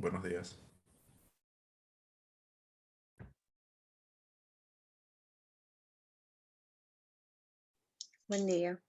Buenos días. Buen día.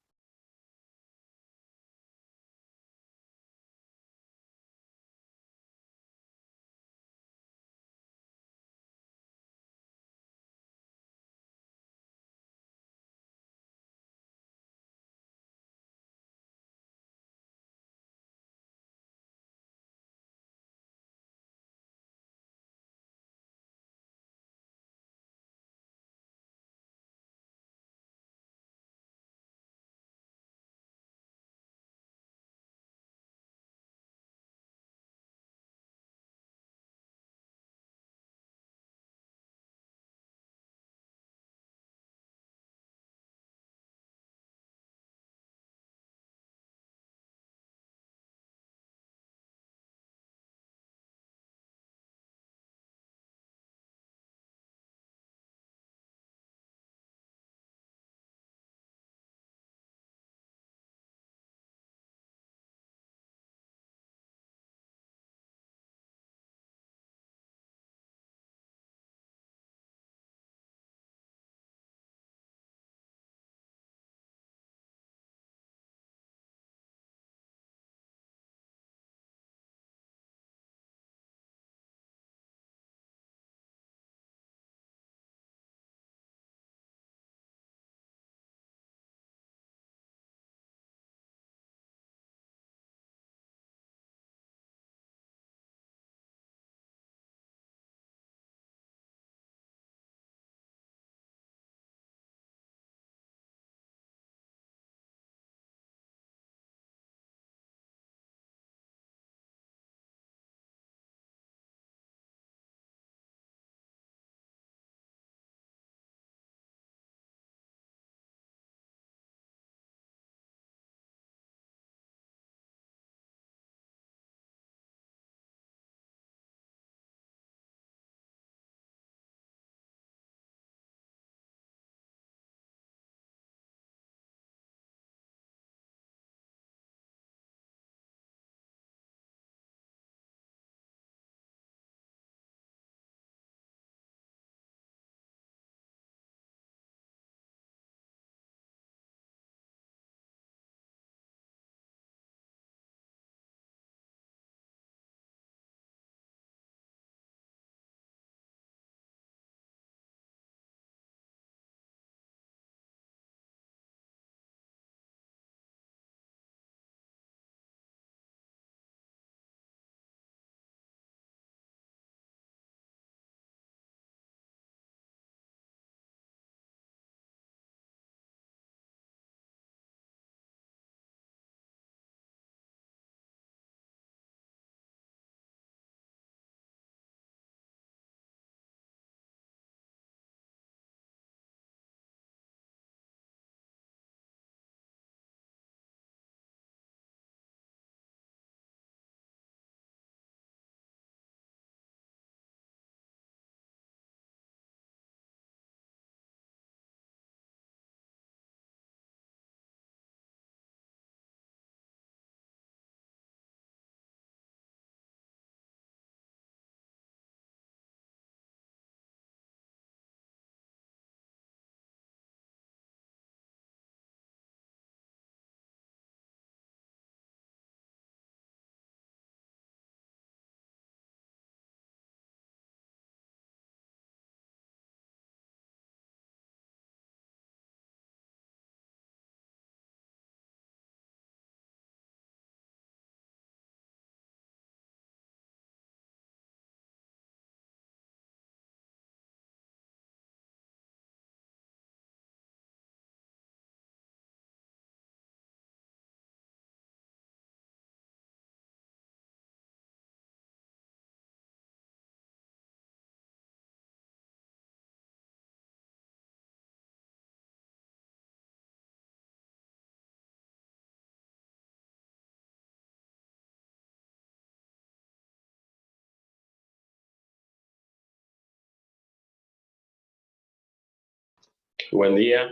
Buen día.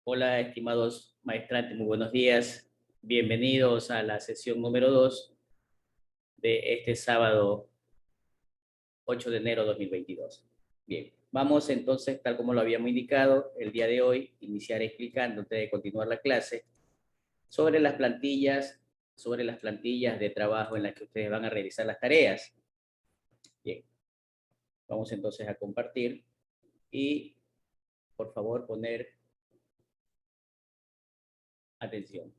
Hola, estimados maestrantes, muy buenos días. Bienvenidos a la sesión número 2 de este sábado 8 de enero de 2022. Bien, vamos entonces, tal como lo habíamos indicado, el día de hoy, iniciar explicando, antes de continuar la clase, sobre las plantillas de trabajo en las que ustedes van a realizar las tareas. Bien, vamos entonces a compartir y, por favor, poner atención.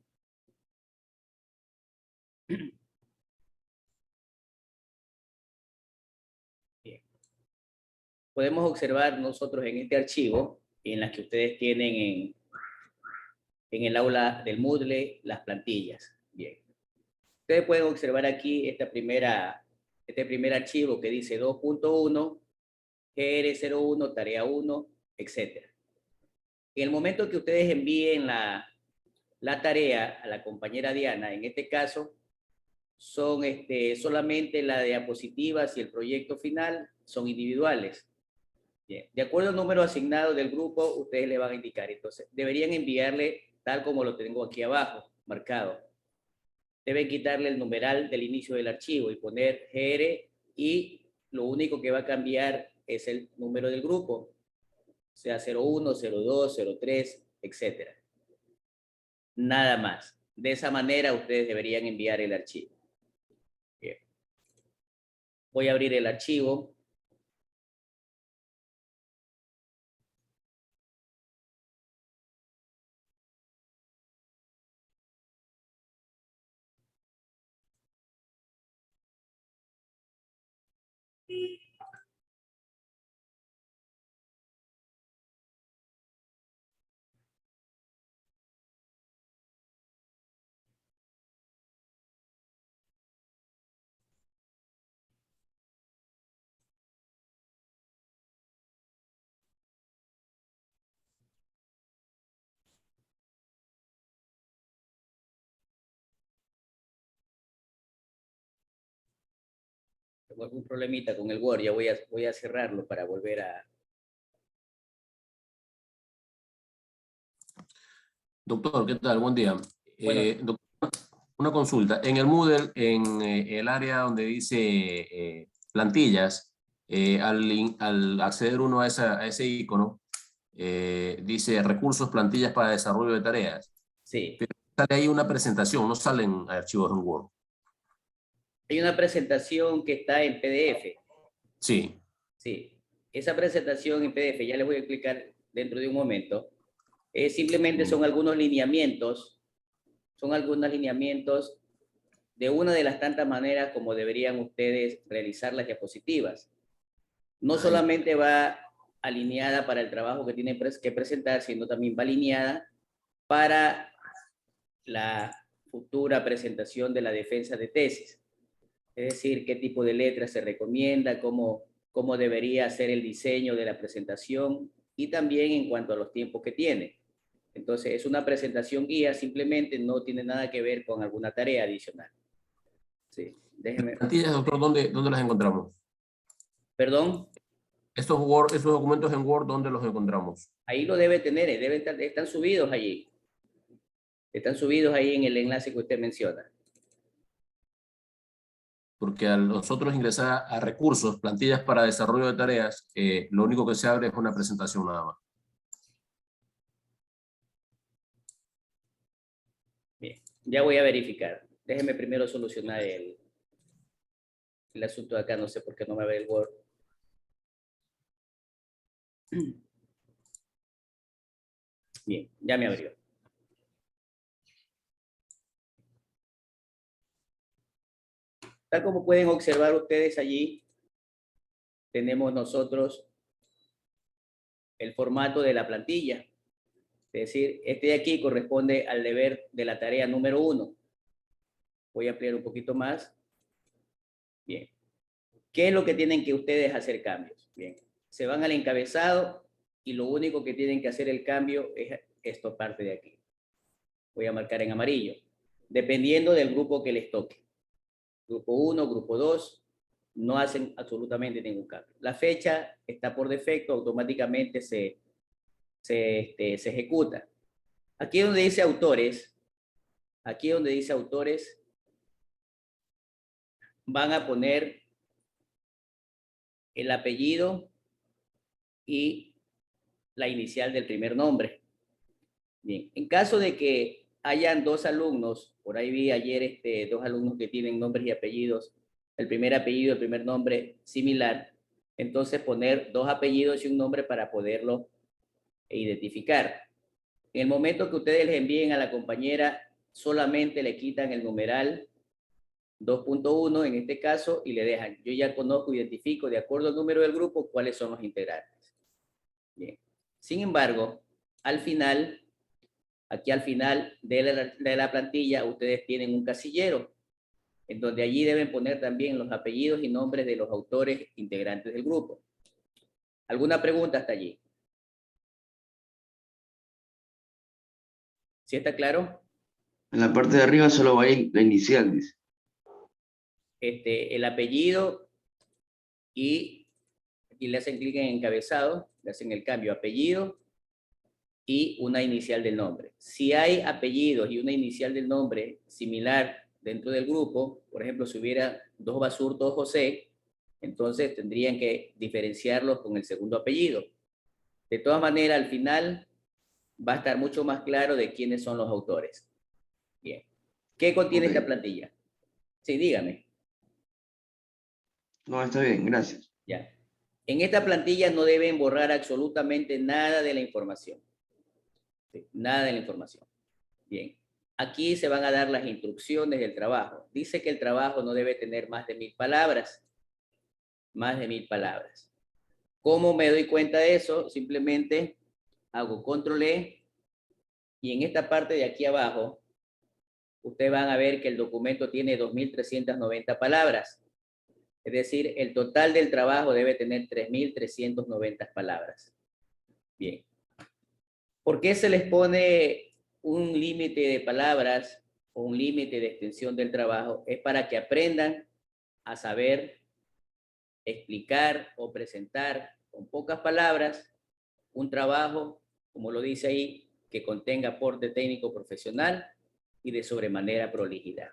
Bien. Podemos observar nosotros en este archivo, en las que ustedes tienen en el aula del Moodle las plantillas. Bien. Ustedes pueden observar aquí este primer archivo que dice 2.1, GR01, tarea 1, etc. En el momento que ustedes envíen la tarea a la compañera Diana, en este caso, son solamente las diapositivas y el proyecto final son individuales. Bien. De acuerdo al número asignado del grupo, ustedes le van a indicar. Entonces, deberían enviarle tal como lo tengo aquí abajo, marcado. Deben quitarle el numeral del inicio del archivo y poner GR, y lo único que va a cambiar es el número del grupo, sea 01, 02, 03, etc. Nada más. De esa manera ustedes deberían enviar el archivo. Bien. Voy a abrir el archivo. Tengo algún problemita con el Word, ya voy a cerrarlo para volver a... Doctor, ¿qué tal? Buen día. Bueno, Doctor, una consulta. En el Moodle, en el área donde dice plantillas, al acceder uno a ese icono, dice recursos, plantillas para desarrollo de tareas. sí. Pero sale ahí una presentación, no salen archivos en Word. Hay una presentación que está en PDF. Sí. Sí. Esa presentación en PDF, ya les voy a explicar dentro de un momento. Simplemente son algunos lineamientos, de una de las tantas maneras como deberían ustedes realizar las diapositivas. No solamente va alineada para el trabajo que tienen que presentar, sino también va alineada para la futura presentación de la defensa de tesis. Es decir, qué tipo de letras se recomienda, cómo debería ser el diseño de la presentación y también en cuanto a los tiempos que tiene. Entonces, es una presentación guía, simplemente no tiene nada que ver con alguna tarea adicional. Sí, déjeme. Plantillas, doctor, ¿dónde las encontramos? Perdón, Estos documentos en Word, ¿dónde los encontramos? ahí lo debe tener, están subidos allí. Están subidos ahí en el enlace que usted menciona. Porque al nosotros ingresar a recursos, plantillas para desarrollo de tareas, lo único que se abre es una presentación nada más. Bien, ya voy a verificar. Déjeme primero solucionar el asunto de acá, no sé por qué no me ve el Word. Bien, ya me abrió. Tal como pueden observar ustedes allí, tenemos nosotros el formato de la plantilla. Es decir, este de aquí corresponde al deber de la tarea número 1. Voy a ampliar un poquito más. Bien. ¿Qué es lo que tienen que ustedes hacer cambios? Bien. Se van al encabezado y lo único que tienen que hacer el cambio es esta parte de aquí. Voy a marcar en amarillo. Dependiendo del grupo que les toque. Grupo 1, grupo 2, no hacen absolutamente ningún cambio. La fecha está por defecto, automáticamente se ejecuta. Aquí donde dice autores, Aquí donde dice autores, van a poner el apellido y la inicial del primer nombre. Bien, en caso de que hayan dos alumnos, por ahí vi ayer dos alumnos que tienen nombres y apellidos, el primer apellido, el primer nombre similar, entonces poner dos apellidos y un nombre para poderlo identificar. En el momento que ustedes les envíen a la compañera, solamente le quitan el numeral 2.1 en este caso y le dejan. Yo ya conozco, identifico de acuerdo al número del grupo cuáles son los integrantes. Bien. Sin embargo, al final, aquí al final de la plantilla, ustedes tienen un casillero en donde allí deben poner también los apellidos y nombres de los autores integrantes del grupo. ¿Alguna pregunta hasta allí? ¿Sí está claro? En la parte de arriba solo va a ir la inicial, dice. El apellido y aquí le hacen clic en encabezado, le hacen el cambio apellido y una inicial del nombre. Si hay apellidos y una inicial del nombre similar dentro del grupo, por ejemplo, si hubiera dos Basurto José, entonces tendrían que diferenciarlos con el segundo apellido. De todas maneras, al final va a estar mucho más claro de quiénes son los autores. Bien. ¿Qué contiene esta plantilla? Sí, dígame. No, está bien, gracias. Ya. En esta plantilla no deben borrar absolutamente nada de la información. Sí, nada de la información. Bien. Aquí se van a dar las instrucciones del trabajo. Dice que el trabajo no debe tener más de 1000 palabras. Más de 1000 palabras. ¿Cómo me doy cuenta de eso? Simplemente hago control E y en esta parte de aquí abajo, ustedes van a ver que el documento tiene 2390 palabras. Es decir, el total del trabajo debe tener 3390 palabras. Bien. ¿Por qué se les pone un límite de palabras o un límite de extensión del trabajo? Es para que aprendan a saber explicar o presentar con pocas palabras un trabajo, como lo dice ahí, que contenga aporte técnico profesional y de sobremanera prolijidad.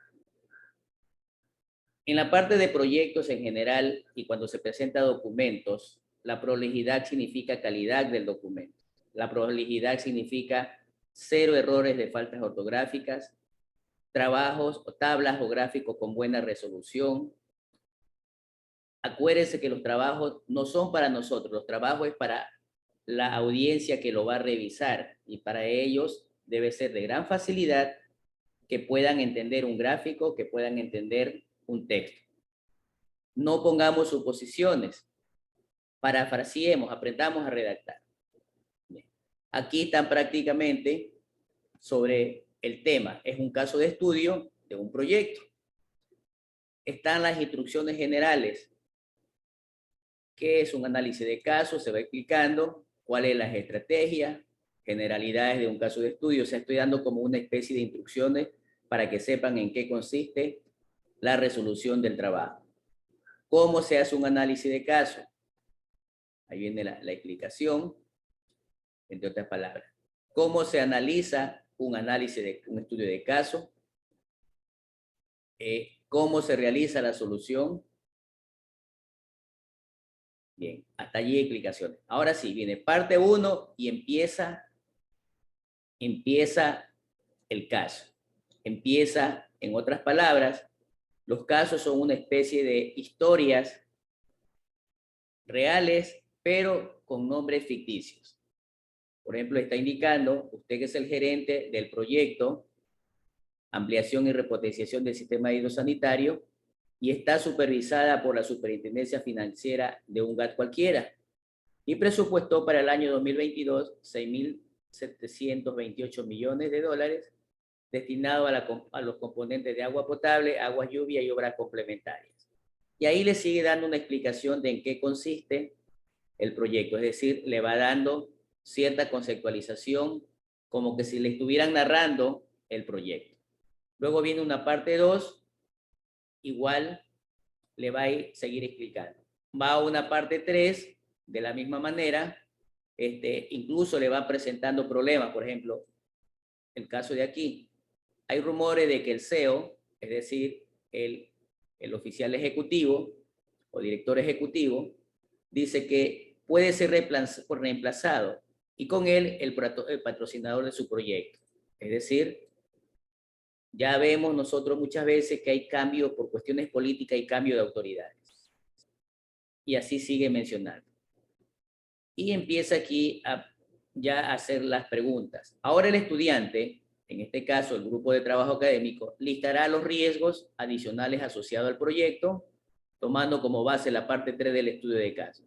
En la parte de proyectos en general y cuando se presenta documentos, la prolijidad significa calidad del documento. La prolijidad significa 0 errores de faltas ortográficas, trabajos o tablas o gráficos con buena resolución. Acuérdense que los trabajos no son para nosotros, los trabajos es para la audiencia que lo va a revisar y para ellos debe ser de gran facilidad que puedan entender un gráfico, que puedan entender un texto. No pongamos suposiciones, parafraseemos, aprendamos a redactar. Bien. Aquí están prácticamente sobre el tema. Es un caso de estudio de un proyecto. Están las instrucciones generales. ¿Qué es un análisis de casos? Se va explicando cuáles son las estrategias, generalidades de un caso de estudio. O sea, estoy dando como una especie de instrucciones para que sepan en qué consiste la resolución del trabajo. ¿Cómo se hace un análisis de caso? Ahí viene la explicación, entre otras palabras. ¿Cómo se analiza un análisis de un estudio de caso? ¿Cómo se realiza la solución? Bien, hasta allí explicaciones. Ahora sí, viene parte 1 y empieza el caso. Empieza, en otras palabras, los casos son una especie de historias reales, pero con nombres ficticios. Por ejemplo, está indicando, usted que es el gerente del proyecto, ampliación y repotenciación del sistema hidrosanitario, y está supervisada por la Superintendencia Financiera de un GAT cualquiera, y presupuestó para el año 2022 $6.728 millones destinado a los componentes de agua potable, agua lluvia y obras complementarias. Y ahí le sigue dando una explicación de en qué consiste el proyecto, es decir, le va dando cierta conceptualización como que si le estuvieran narrando el proyecto. Luego viene una parte 2, igual le va a seguir explicando. Va a una parte 3, de la misma manera, incluso le va presentando problemas, por ejemplo, el caso de aquí, hay rumores de que el CEO, es decir, el oficial ejecutivo o director ejecutivo, dice que puede ser reemplazado y con él el patrocinador de su proyecto. Es decir, ya vemos nosotros muchas veces que hay cambio por cuestiones políticas y cambio de autoridades. Y así sigue mencionando. Y empieza aquí ya a hacer las preguntas. Ahora el estudiante, en este caso el grupo de trabajo académico, listará los riesgos adicionales asociados al proyecto, tomando como base la parte 3 del estudio de caso.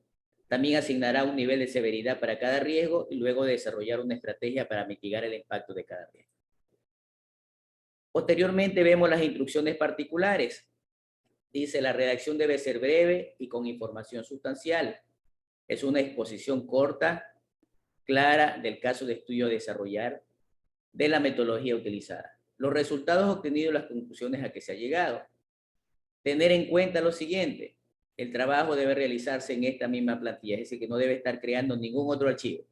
También asignará un nivel de severidad para cada riesgo y luego desarrollar una estrategia para mitigar el impacto de cada riesgo. Posteriormente vemos las instrucciones particulares. Dice, la redacción debe ser breve y con información sustancial. Es una exposición corta, clara del caso de estudio a desarrollar, de la metodología utilizada, los resultados obtenidos y las conclusiones a que se ha llegado. Tener en cuenta lo siguiente, el trabajo debe realizarse en esta misma plantilla, es decir, que no debe estar creando ningún otro archivo.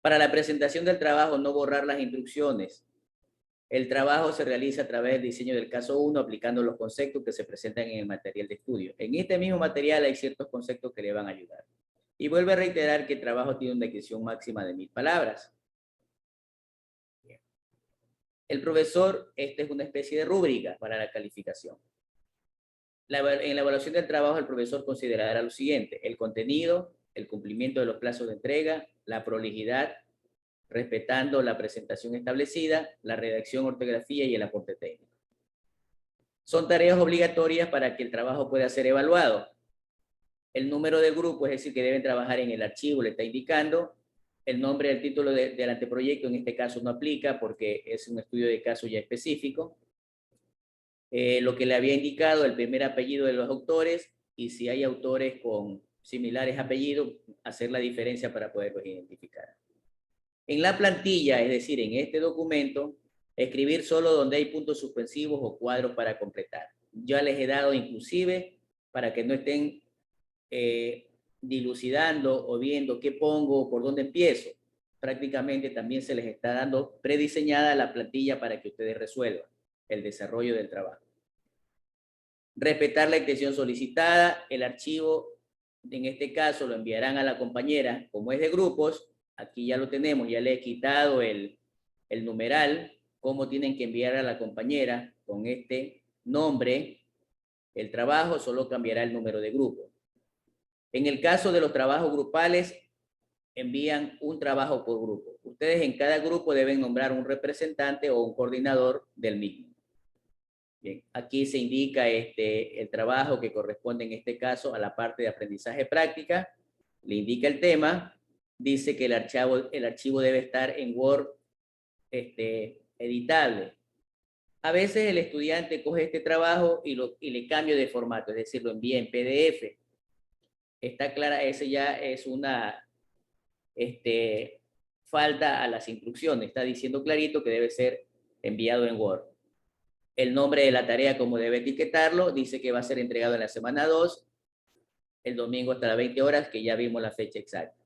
Para la presentación del trabajo, no borrar las instrucciones. El trabajo se realiza a través del diseño del caso 1, aplicando los conceptos que se presentan en el material de estudio. En este mismo material hay ciertos conceptos que le van a ayudar. Y vuelve a reiterar que el trabajo tiene una descripción máxima de 1000 palabras. Bien. El profesor, esta es una especie de rúbrica para la calificación. En la evaluación del trabajo, el profesor considerará lo siguiente: el contenido, el cumplimiento de los plazos de entrega, la prolijidad, respetando la presentación establecida, la redacción, ortografía y el aporte técnico. Son tareas obligatorias para que el trabajo pueda ser evaluado. El número del grupo, es decir, que deben trabajar en el archivo, le está indicando. El nombre del título del anteproyecto en este caso no aplica porque es un estudio de caso ya específico. Lo que le había indicado, el primer apellido de los autores, y si hay autores con similares apellidos, hacer la diferencia para poderlos identificar. En la plantilla, es decir, en este documento, escribir solo donde hay puntos suspensivos o cuadros para completar. Ya les he dado inclusive para que no estén dilucidando o viendo qué pongo, por dónde empiezo. Prácticamente también se les está dando prediseñada la plantilla para que ustedes resuelvan el desarrollo del trabajo. Respetar la extensión solicitada, el archivo, en este caso lo enviarán a la compañera, como es de grupos, aquí ya lo tenemos, ya le he quitado el numeral, cómo tienen que enviar a la compañera con este nombre, el trabajo solo cambiará el número de grupo. En el caso de los trabajos grupales, envían un trabajo por grupo. Ustedes en cada grupo deben nombrar un representante o un coordinador del mismo. Bien, aquí se indica el trabajo que corresponde en este caso a la parte de aprendizaje práctica, le indica el tema, dice que el archivo debe estar en Word editable. A veces el estudiante coge este trabajo y le cambia de formato, es decir, lo envía en PDF. Está clara, ese ya es una falta a las instrucciones, está diciendo clarito que debe ser enviado en Word. El nombre de la tarea, como debe etiquetarlo, dice que va a ser entregado en la semana 2, el domingo hasta las 20 horas, que ya vimos la fecha exacta.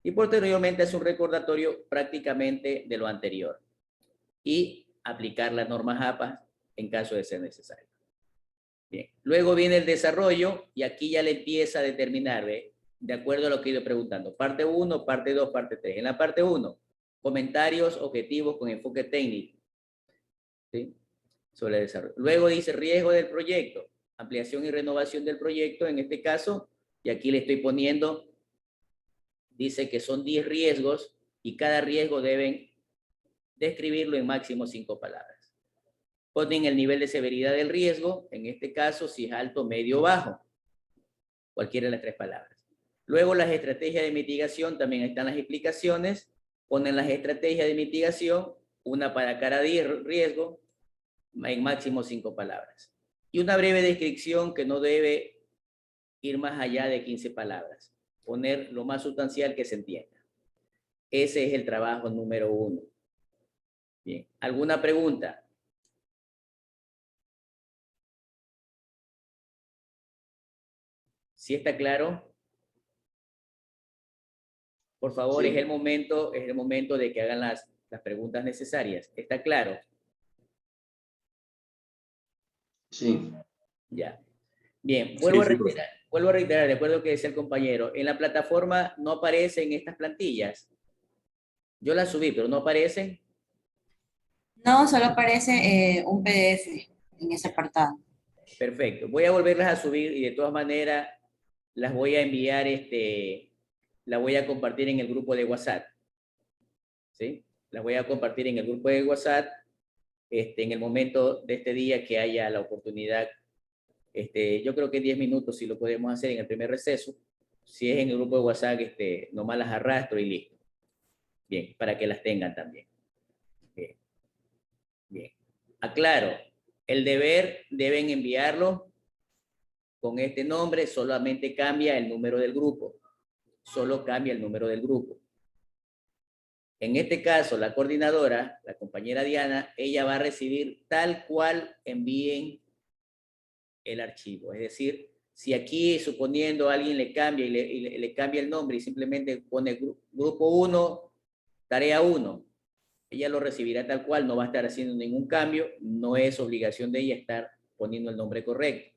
Y posteriormente es un recordatorio prácticamente de lo anterior. Y aplicar las normas APA en caso de ser necesario. Bien. Luego viene el desarrollo y aquí ya le empieza a determinar, ¿ve? De acuerdo a lo que he ido preguntando. Parte 1, parte 2, parte 3. En la parte 1, comentarios objetivos con enfoque técnico. ¿Sí? Sobre el desarrollo. Luego dice riesgo del proyecto, ampliación y renovación del proyecto en este caso, y aquí le estoy poniendo, dice que son 10 riesgos y cada riesgo deben describirlo en máximo 5 palabras. Ponen el nivel de severidad del riesgo, en este caso si es alto, medio o bajo, cualquiera de las 3 palabras. Luego las estrategias de mitigación, también están las explicaciones, ponen las estrategias de mitigación, una para cada riesgo, en máximo 5 palabras. Y una breve descripción que no debe ir más allá de 15 palabras. Poner lo más sustancial que se entienda. Ese es el trabajo número 1. Bien, ¿alguna pregunta? ¿Sí está claro? Por favor, Sí. es el momento de que hagan las preguntas necesarias. ¿Está claro? Sí. Ya. Bien, vuelvo a Sí, profe. reiterar, de acuerdo a lo que decía el compañero, en la plataforma no aparecen estas plantillas. Yo las subí, pero no aparecen. No, solo aparece un PDF en ese apartado. Perfecto. Voy a volverlas a subir y de todas maneras las voy a enviar, las voy a compartir en el grupo de WhatsApp. ¿Sí? Las voy a compartir en el grupo de WhatsApp en el momento de este día que haya la oportunidad. Yo creo que 10 minutos si lo podemos hacer en el primer receso. Si es en el grupo de WhatsApp, nomás las arrastro y listo. Bien, para que las tengan también. Bien. Bien. Aclaro, el deber deben enviarlo con este nombre, solamente cambia el número del grupo. Solo cambia el número del grupo. En este caso, la coordinadora, la compañera Diana, ella va a recibir tal cual envíen el archivo. Es decir, si aquí, suponiendo alguien le cambia y le cambia el nombre y simplemente pone grupo 1, tarea 1, ella lo recibirá tal cual, no va a estar haciendo ningún cambio, no es obligación de ella estar poniendo el nombre correcto.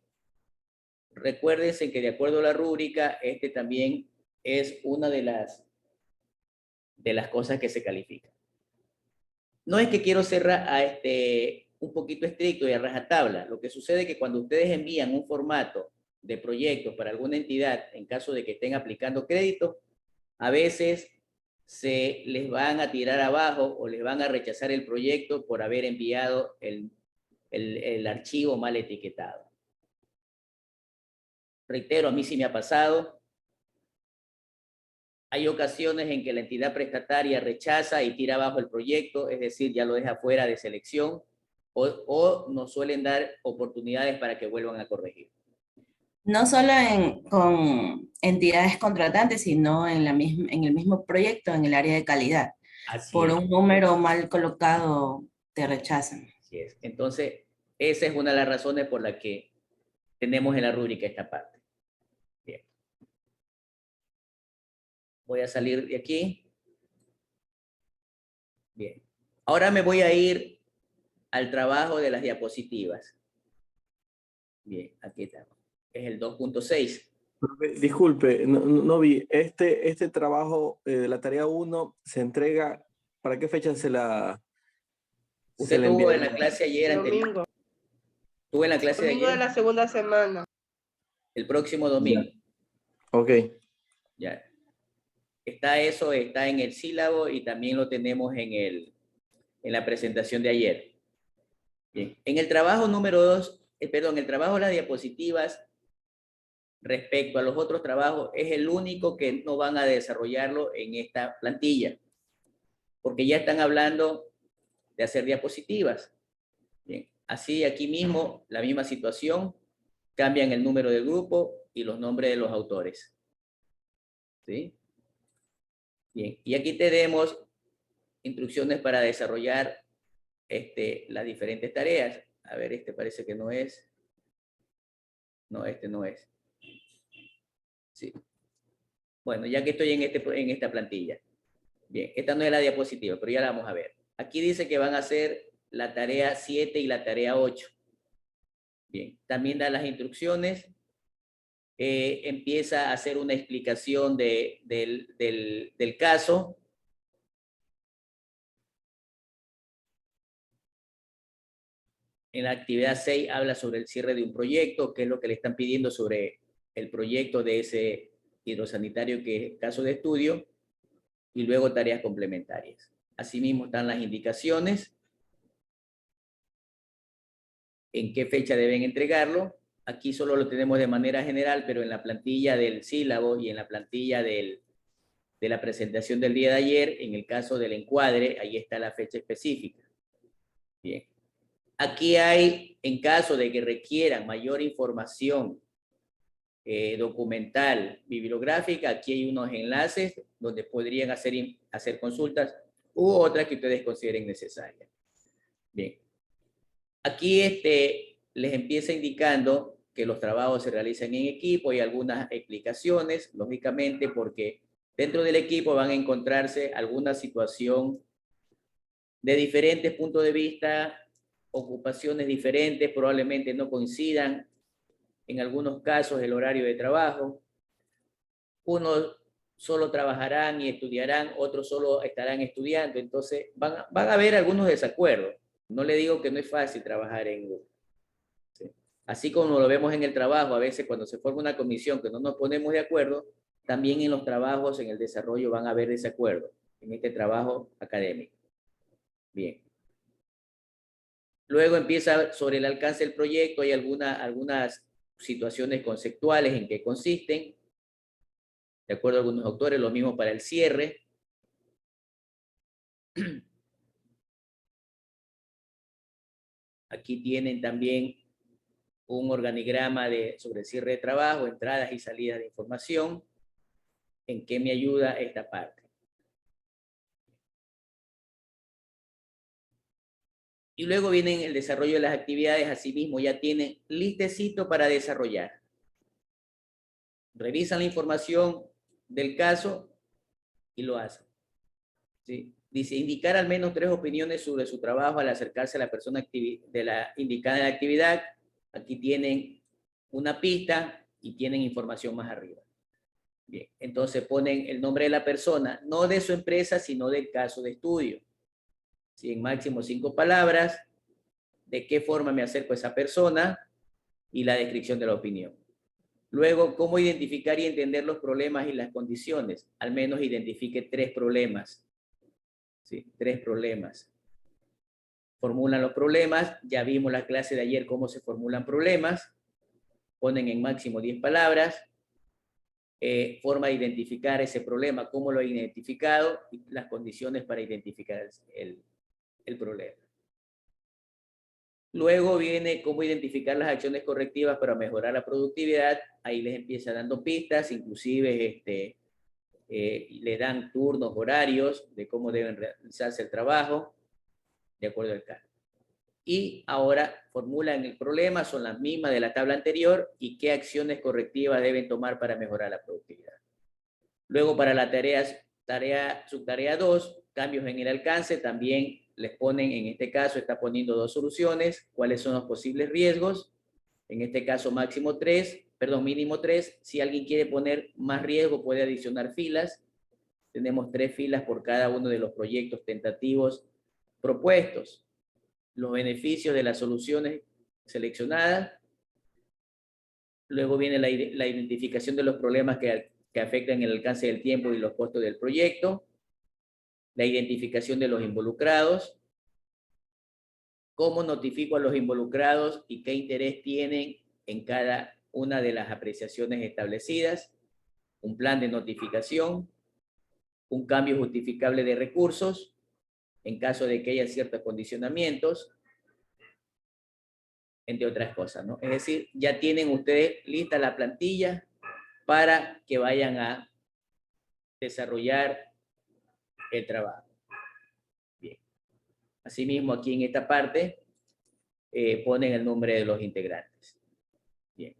Recuérdense que de acuerdo a la rúbrica, también es una de las cosas que se califican. No es que quiero ser un poquito estricto y a rajatabla. Lo que sucede es que cuando ustedes envían un formato de proyectos para alguna entidad, en caso de que estén aplicando créditos, a veces se les van a tirar abajo o les van a rechazar el proyecto por haber enviado el archivo mal etiquetado. Reitero, a mí sí me ha pasado. Hay ocasiones en que la entidad prestataria rechaza y tira abajo el proyecto, es decir, ya lo deja fuera de selección, o nos suelen dar oportunidades para que vuelvan a corregir. No solo con entidades contratantes, sino en el mismo proyecto, en el área de calidad. Así Por es. un número mal colocado, te rechazan. Así es. Entonces, esa es una de las razones por las que tenemos en la rúbrica esta parte. Bien. Voy a salir de aquí. Bien. Ahora me voy a ir al trabajo de las diapositivas. Bien, aquí estamos. Es el 2.6. Profe, disculpe, no vi. Este trabajo de la tarea 1 se entrega, ¿para qué fecha se la Usted envía? tuvo en la clase ayer anterior. Domingo. Tuvo en la clase de Domingo de ayer. la segunda semana. El próximo domingo. Ok. Ya. Está eso, está en el sílabo y también lo tenemos en la presentación de ayer. Bien. En el trabajo número 2, el trabajo de las diapositivas, respecto a los otros trabajos, es el único que no van a desarrollarlo en esta plantilla, porque ya están hablando de hacer diapositivas. Bien. Así aquí mismo, la misma situación, cambian el número del grupo y los nombres de los autores. ¿Sí? Bien, y aquí tenemos instrucciones para desarrollar las diferentes tareas. A ver, parece que no es. No, no es. Sí. Bueno, ya que estoy en esta plantilla. Bien, esta no es la diapositiva, pero ya la vamos a ver. Aquí dice que van a hacer la tarea 7 y la tarea 8. Bien, también da las instrucciones. Empieza a hacer una explicación del caso. En la actividad 6 habla sobre el cierre de un proyecto, que es lo que le están pidiendo sobre el proyecto de ese hidrosanitario que es caso de estudio, y luego tareas complementarias. Asimismo están las indicaciones, en qué fecha deben entregarlo. Aquí solo lo tenemos de manera general, pero en la plantilla del sílabo y en la plantilla de la presentación del día de ayer, en el caso del encuadre, ahí está la fecha específica. Bien. Aquí hay, en caso de que requieran mayor información documental, bibliográfica, aquí hay unos enlaces donde podrían hacer consultas u otras que ustedes consideren necesarias. Bien. Aquí les empieza indicando que los trabajos se realizan en equipo y algunas explicaciones, lógicamente, porque dentro del equipo van a encontrarse alguna situación de diferentes puntos de vista ocupaciones diferentes, probablemente no coincidan, en algunos casos el horario de trabajo. Unos solo trabajarán y estudiarán, otros solo estarán estudiando, entonces van a haber algunos desacuerdos. No le digo que no es fácil trabajar en grupo. ¿Sí? Así como lo vemos en el trabajo, a veces cuando se forma una comisión que no nos ponemos de acuerdo, también en los trabajos, en el desarrollo van a haber desacuerdos, en este trabajo académico. Bien. Luego empieza sobre el alcance del proyecto, hay algunas situaciones conceptuales en que consisten, de acuerdo a algunos autores, lo mismo para el cierre. Aquí tienen también un organigrama sobre el cierre de trabajo, entradas y salidas de información. ¿En qué me ayuda esta parte? Y luego viene el desarrollo de las actividades, asimismo ya tienen listecito para desarrollar. Revisan la información del caso y lo hacen. ¿Sí? Dice, indicar al menos 3 opiniones sobre su trabajo al acercarse a la persona indicada en la actividad. Aquí tienen una pista y tienen información más arriba. Bien, entonces ponen el nombre de la persona, no de su empresa, sino del caso de estudio. ¿Sí? En máximo 5 palabras, de qué forma me acerco a esa persona y la descripción de la opinión. Luego, cómo identificar y entender los problemas y las condiciones. Al menos identifique 3 problemas. ¿Sí? 3 problemas. Formulan los problemas. Ya vimos la clase de ayer cómo se formulan problemas. Ponen en máximo 10 palabras. Forma de identificar ese problema, cómo lo he identificado y las condiciones para identificar el problema. Luego viene cómo identificar las acciones correctivas para mejorar la productividad. Ahí les empieza dando pistas, inclusive le dan turnos, horarios de cómo deben realizarse el trabajo, de acuerdo al caso. Y ahora formulan el problema, son las mismas de la tabla anterior y qué acciones correctivas deben tomar para mejorar la productividad. Luego para la subtarea 2, cambios en el alcance, también les ponen, en este caso está poniendo 2 soluciones, cuáles son los posibles riesgos, en este caso mínimo 3, si alguien quiere poner más riesgo puede adicionar filas, tenemos 3 filas por cada uno de los proyectos tentativos propuestos, los beneficios de las soluciones seleccionadas, luego viene la identificación de los problemas que afectan el alcance del tiempo y los costos del proyecto, la identificación de los involucrados, cómo notifico a los involucrados y qué interés tienen en cada una de las apreciaciones establecidas, un plan de notificación, un cambio justificable de recursos, en caso de que haya ciertos condicionamientos, entre otras cosas, ¿no? Es decir, ya tienen ustedes lista la plantilla para que vayan a desarrollar el trabajo. Bien. Asimismo, aquí en esta parte ponen el nombre de los integrantes. Bien.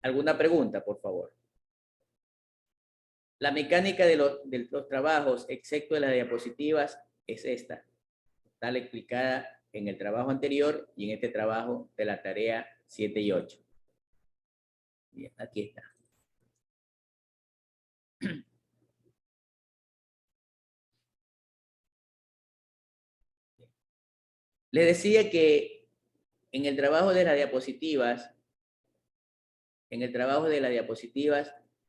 ¿Alguna pregunta, por favor? La mecánica de los trabajos, excepto de las diapositivas, es esta. Está explicada en el trabajo anterior y en este trabajo de la tarea 7 y 8. Bien, aquí está. Les decía que en el trabajo de las diapositivas,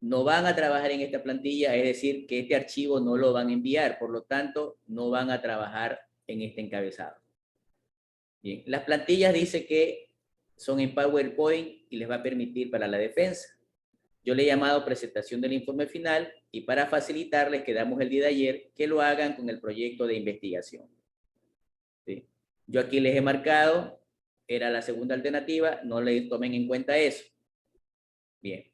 no van a trabajar en esta plantilla, es decir, que este archivo no lo van a enviar, por lo tanto, no van a trabajar en este encabezado. Bien, las plantillas dice que son en PowerPoint y les va a permitir para la defensa. Yo le he llamado presentación del informe final y para facilitarles, quedamos el día de ayer, que lo hagan con el proyecto de investigación. ¿Sí? Yo aquí les he marcado, era la segunda alternativa, no les tomen en cuenta eso. Bien.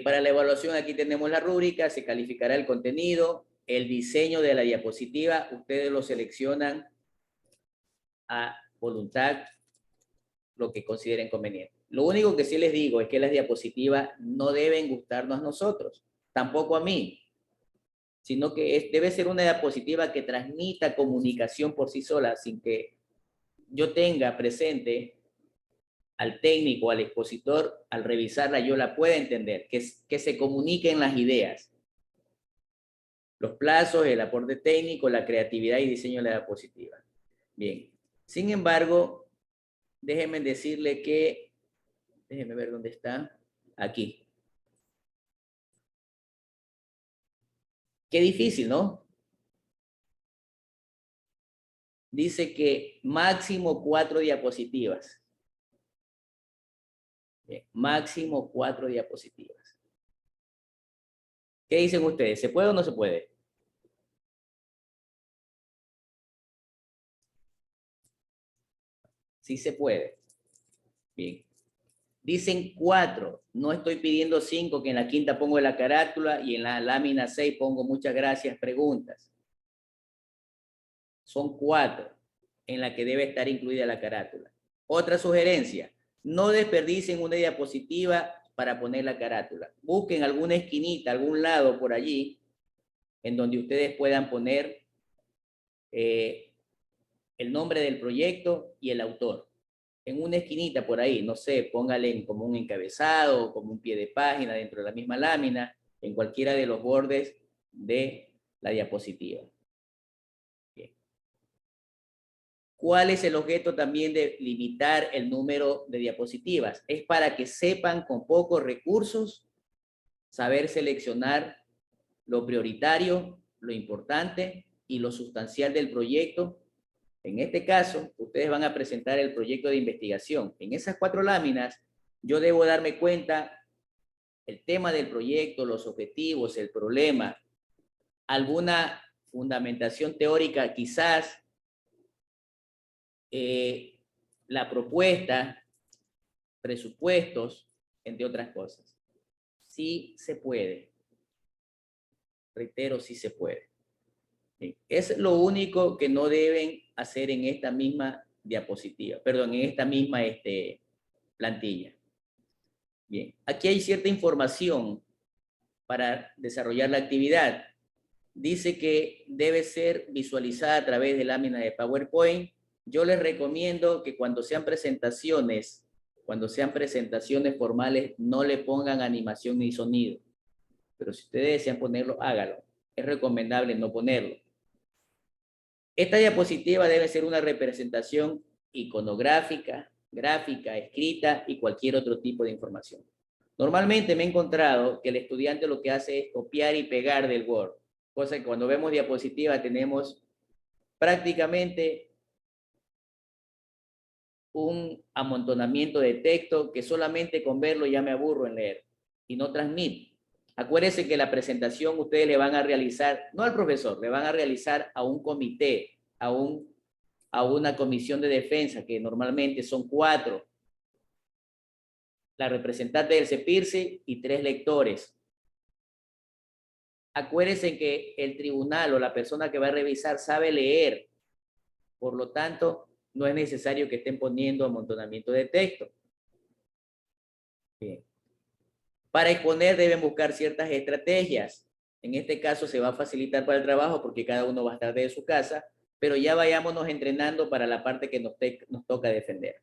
Para la evaluación aquí tenemos la rúbrica, se calificará el contenido, el diseño de la diapositiva, ustedes lo seleccionan a voluntad, lo que consideren conveniente. Lo único que sí les digo es que las diapositivas no deben gustarnos a nosotros, tampoco a mí. sino que debe ser una diapositiva que transmita comunicación por sí sola, sin que yo tenga presente al técnico, al expositor, al revisarla yo la pueda entender, que se comuniquen las ideas, los plazos, el aporte técnico, la creatividad y diseño de la diapositiva. Bien, sin embargo, déjenme decirle que, déjenme ver dónde está, aquí. Qué difícil, ¿no? Dice que máximo 4 diapositivas. Bien, máximo 4 diapositivas. ¿Qué dicen ustedes? ¿Se puede o no se puede? Sí se puede. Bien. Dicen 4. No estoy pidiendo 5, que en la quinta pongo la carátula y en la lámina 6 pongo muchas gracias, preguntas. Son 4 en la que debe estar incluida la carátula. Otra sugerencia, no desperdicien una diapositiva para poner la carátula. Busquen alguna esquinita, algún lado por allí, en donde ustedes puedan poner el nombre del proyecto y el autor. En una esquinita por ahí, no sé, póngale como un encabezado, como un pie de página dentro de la misma lámina, en cualquiera de los bordes de la diapositiva. Bien. ¿Cuál es el objeto también de limitar el número de diapositivas? Es para que sepan con pocos recursos saber seleccionar lo prioritario, lo importante y lo sustancial del proyecto. En este caso, ustedes van a presentar el proyecto de investigación. En esas 4 láminas, yo debo darme cuenta el tema del proyecto, los objetivos, el problema, alguna fundamentación teórica, quizás la propuesta, presupuestos, entre otras cosas. Sí se puede. Reitero, sí se puede. Es lo único que no deben hacer en esta misma diapositiva, perdón, en esta misma plantilla. Bien, aquí hay cierta información para desarrollar la actividad. Dice que debe ser visualizada a través de láminas de PowerPoint. Yo les recomiendo que cuando sean presentaciones formales, no le pongan animación ni sonido. Pero si ustedes desean ponerlo, hágalo. Es recomendable no ponerlo. Esta diapositiva debe ser una representación iconográfica, gráfica, escrita y cualquier otro tipo de información. Normalmente me he encontrado que el estudiante lo que hace es copiar y pegar del Word, cosa que cuando vemos diapositiva tenemos prácticamente un amontonamiento de texto que solamente con verlo ya me aburro en leer y no transmite. Acuérdense que la presentación ustedes le van a realizar, no al profesor, le van a realizar a un comité, a una comisión de defensa, que normalmente son 4. La representante del CEPIRSE y 3 lectores. Acuérdense que el tribunal o la persona que va a revisar sabe leer. Por lo tanto, no es necesario que estén poniendo amontonamiento de texto. Bien. Para exponer deben buscar ciertas estrategias. En este caso se va a facilitar para el trabajo porque cada uno va a estar desde su casa, pero ya vayámonos entrenando para la parte que nos toca defender.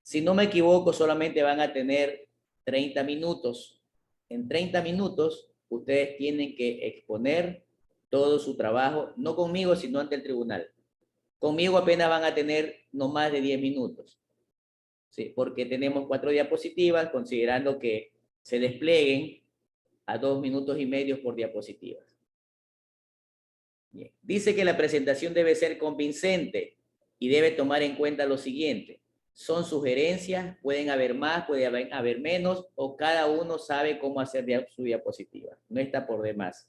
Si no me equivoco, solamente van a tener 30 minutos. En 30 minutos, ustedes tienen que exponer todo su trabajo, no conmigo, sino ante el tribunal. Conmigo apenas van a tener no más de 10 minutos. ¿Sí? Porque tenemos 4 diapositivas, considerando que se desplieguen a 2 minutos y medio por diapositivas. Bien. Dice que la presentación debe ser convincente y debe tomar en cuenta lo siguiente. Son sugerencias, pueden haber más, puede haber menos, o cada uno sabe cómo hacer su diapositiva. No está por demás.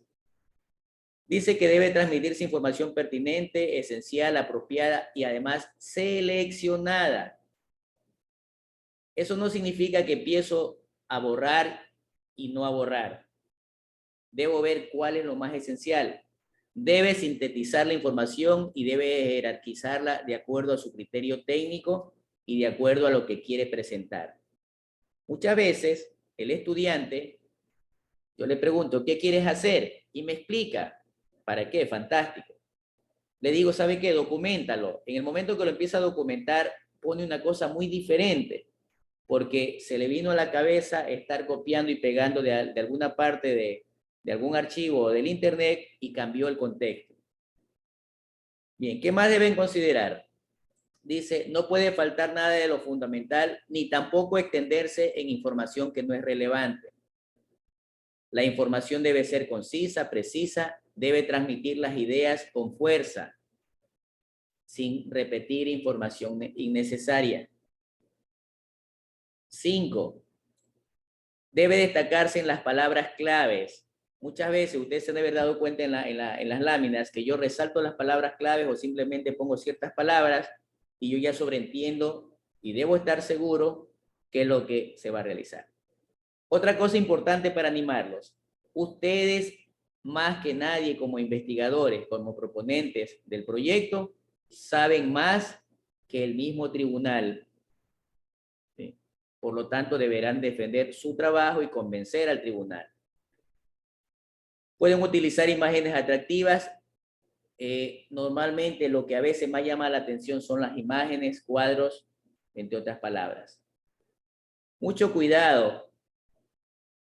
Dice que debe transmitirse información pertinente, esencial, apropiada y además seleccionada. Eso no significa que empiezo a borrar y no a borrar. Debo ver cuál es lo más esencial. Debe sintetizar la información y debe jerarquizarla de acuerdo a su criterio técnico y de acuerdo a lo que quiere presentar. Muchas veces el estudiante Yo le pregunto, ¿qué quieres hacer? Y me explica. ¿Para qué? Fantástico. Le digo, ¿sabe qué? Documéntalo. En el momento que lo empieza a documentar, pone una cosa muy diferente, porque se le vino a la cabeza estar copiando y pegando de alguna parte de algún archivo del internet y cambió el contexto. Bien, ¿qué más deben considerar? Dice, no puede faltar nada de lo fundamental, ni tampoco extenderse en información que no es relevante. La información debe ser concisa, precisa, debe transmitir las ideas con fuerza, sin repetir información innecesaria. 5. Debe destacarse en las palabras claves. Muchas veces ustedes se deben haber dado cuenta en las láminas que yo resalto las palabras claves o simplemente pongo ciertas palabras y yo ya sobreentiendo y debo estar seguro qué es lo que se va a realizar. Otra cosa importante para animarlos. Ustedes, más que nadie como investigadores, como proponentes del proyecto, saben más que el mismo tribunal. ¿Sí? Por lo tanto, deberán defender su trabajo y convencer al tribunal. Pueden utilizar imágenes atractivas. Normalmente lo que a veces más llama la atención son las imágenes, cuadros, entre otras palabras. Mucho cuidado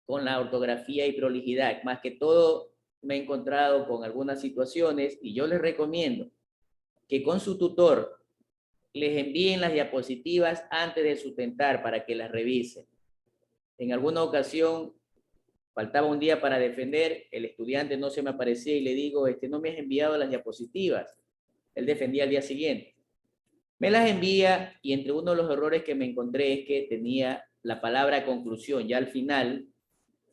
con la ortografía y prolijidad. Más que todo me he encontrado con algunas situaciones y yo les recomiendo que con su tutor les envíen las diapositivas antes de sustentar para que las revisen. En alguna ocasión faltaba un día para defender, el estudiante no se me aparecía y le digo, no me has enviado las diapositivas. Él defendía al día siguiente. Me las envía y entre uno de los errores que me encontré es que tenía la palabra conclusión, ya al final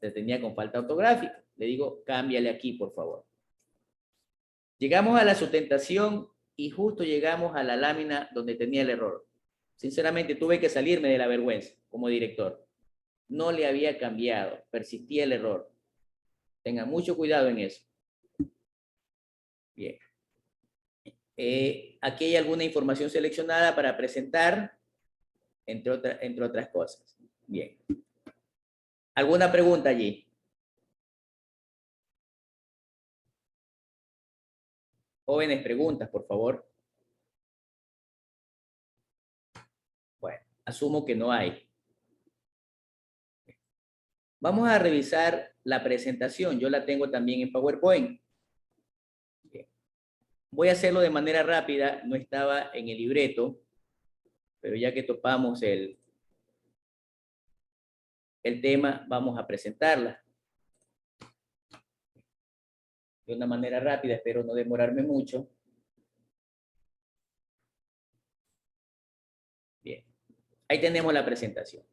se tenía con falta ortográfica. Le digo, cámbiale aquí, por favor. Llegamos a la sustentación y justo llegamos a la lámina donde tenía el error. Sinceramente tuve que salirme de la vergüenza como director. No le había cambiado, persistía el error. Tengan mucho cuidado en eso. Bien. Aquí hay alguna información seleccionada para presentar, entre otras cosas. Bien. ¿Alguna pregunta allí? Jóvenes, preguntas, por favor. Bueno, asumo que no hay. Vamos a revisar la presentación. Yo la tengo también en PowerPoint. Bien. Voy a hacerlo de manera rápida. No estaba en el libreto, pero ya que topamos el tema, vamos a presentarla. De una manera rápida, espero no demorarme mucho. Bien. Ahí tenemos la presentación.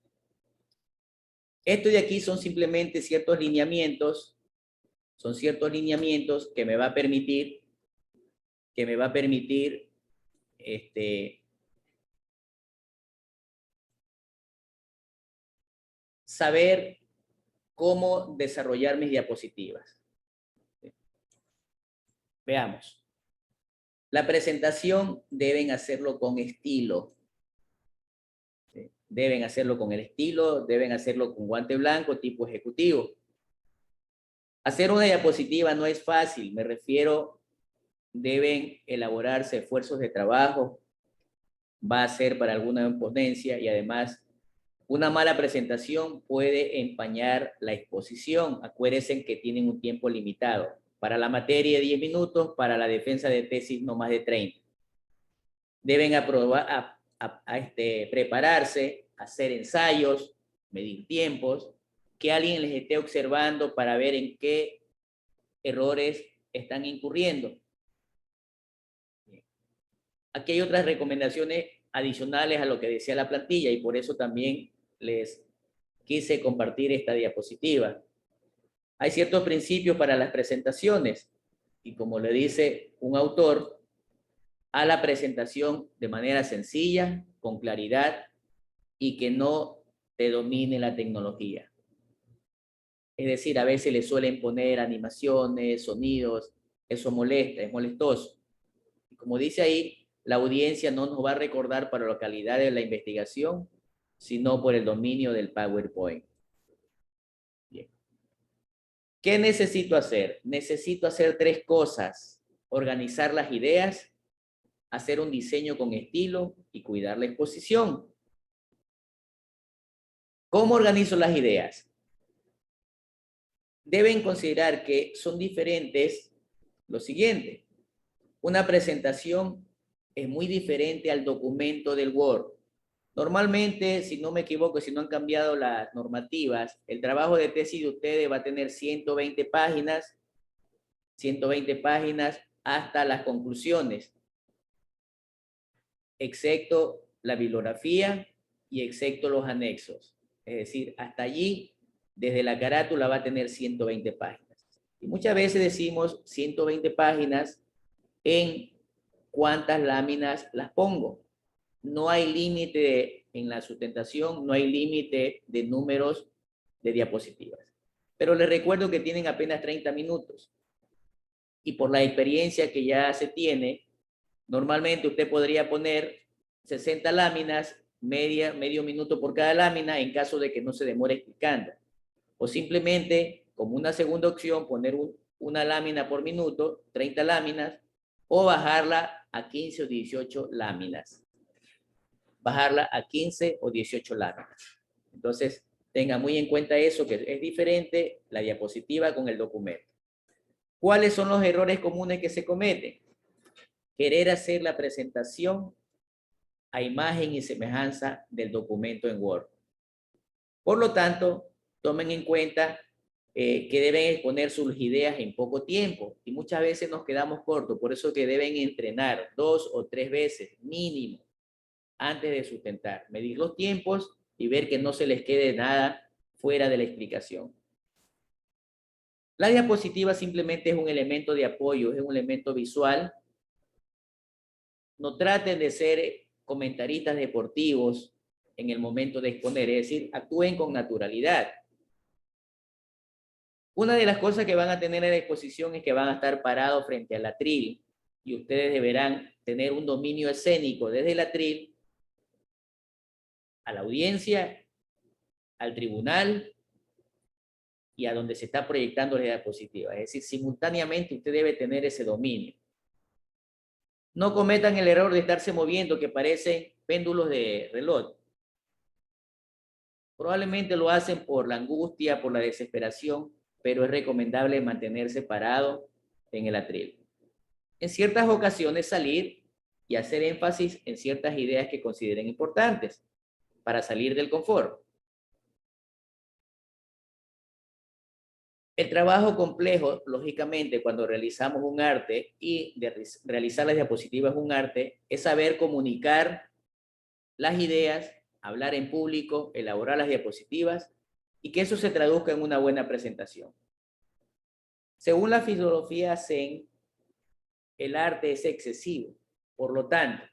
Esto de aquí son simplemente ciertos lineamientos. Son ciertos lineamientos que me va a permitir saber cómo desarrollar mis diapositivas. Veamos. La presentación deben hacerlo con estilo. Deben hacerlo con el estilo, deben hacerlo con guante blanco, tipo ejecutivo. Hacer una diapositiva no es fácil, me refiero, deben elaborarse esfuerzos de trabajo, va a ser para alguna ponencia y además una mala presentación puede empañar la exposición. Acuérdense que tienen un tiempo limitado. Para la materia 10 minutos, para la defensa de tesis no más de 30. Deben prepararse, hacer ensayos, medir tiempos, que alguien les esté observando para ver en qué errores están incurriendo. Aquí hay otras recomendaciones adicionales a lo que decía la plantilla y por eso también les quise compartir esta diapositiva. Hay ciertos principios para las presentaciones y como le dice un autor, a la presentación de manera sencilla, con claridad y que no te domine la tecnología. Es decir, a veces le suelen poner animaciones, sonidos, eso molesta, es molestoso. Y como dice ahí, la audiencia no nos va a recordar para la calidad de la investigación, sino por el dominio del PowerPoint. Bien. ¿Qué necesito hacer? Necesito hacer 3 cosas: organizar las ideas, hacer un diseño con estilo y cuidar la exposición. ¿Cómo organizo las ideas? Deben considerar que son diferentes lo siguiente. Una presentación es muy diferente al documento del Word. Normalmente, si no me equivoco, si no han cambiado las normativas, el trabajo de tesis de ustedes va a tener 120 páginas hasta las conclusiones, excepto la bibliografía y excepto los anexos. Es decir, hasta allí, desde la carátula va a tener 120 páginas. Y muchas veces decimos 120 páginas en cuántas láminas las pongo. No hay límite en la sustentación, no hay límite de números de diapositivas. Pero les recuerdo que tienen apenas 30 minutos. Y por la experiencia que ya se tiene, normalmente usted podría poner 60 láminas, medio minuto por cada lámina, en caso de que no se demore explicando. O simplemente, como una segunda opción, poner una lámina por minuto, 30 láminas, o bajarla a 15 o 18 láminas. Bajarla a 15 o 18 láminas. Entonces, tenga muy en cuenta eso, que es diferente la diapositiva con el documento. ¿Cuáles son los errores comunes que se cometen? Querer hacer la presentación a imagen y semejanza del documento en Word. Por lo tanto, tomen en cuenta que deben exponer sus ideas en poco tiempo y muchas veces nos quedamos cortos, por eso que deben entrenar 2 o 3 veces mínimo antes de sustentar, medir los tiempos y ver que no se les quede nada fuera de la explicación. La diapositiva simplemente es un elemento de apoyo, es un elemento visual. No traten de ser comentaristas deportivos en el momento de exponer, es decir, actúen con naturalidad. Una de las cosas que van a tener en la exposición es que van a estar parados frente al atril y ustedes deberán tener un dominio escénico desde el atril a la audiencia, al tribunal y a donde se está proyectando la diapositiva. Es decir, simultáneamente usted debe tener ese dominio. No cometan el error de estarse moviendo que parecen péndulos de reloj. Probablemente lo hacen por la angustia, por la desesperación, pero es recomendable mantenerse parado en el atril. En ciertas ocasiones salir y hacer énfasis en ciertas ideas que consideren importantes para salir del confort. El trabajo complejo, lógicamente, cuando realizamos un arte y de realizar las diapositivas un arte, es saber comunicar las ideas, hablar en público, elaborar las diapositivas y que eso se traduzca en una buena presentación. Según la filosofía Zen, el arte es excesivo. Por lo tanto,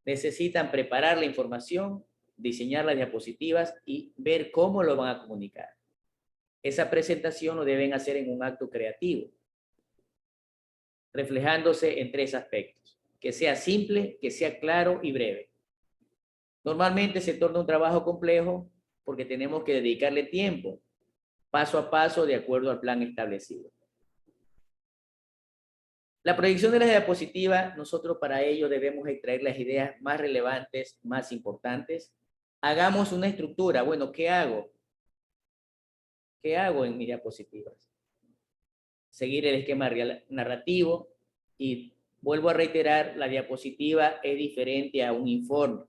necesitan preparar la información, diseñar las diapositivas y ver cómo lo van a comunicar. Esa presentación lo deben hacer en un acto creativo, reflejándose en 3 aspectos: que sea simple, que sea claro y breve. Normalmente se torna un trabajo complejo porque tenemos que dedicarle tiempo, paso a paso, de acuerdo al plan establecido. La proyección de la diapositiva, nosotros para ello debemos extraer las ideas más relevantes, más importantes. Hagamos una estructura. Bueno, ¿qué hago? ¿Qué hago en mis diapositivas? Seguir el esquema narrativo y vuelvo a reiterar, la diapositiva es diferente a un informe.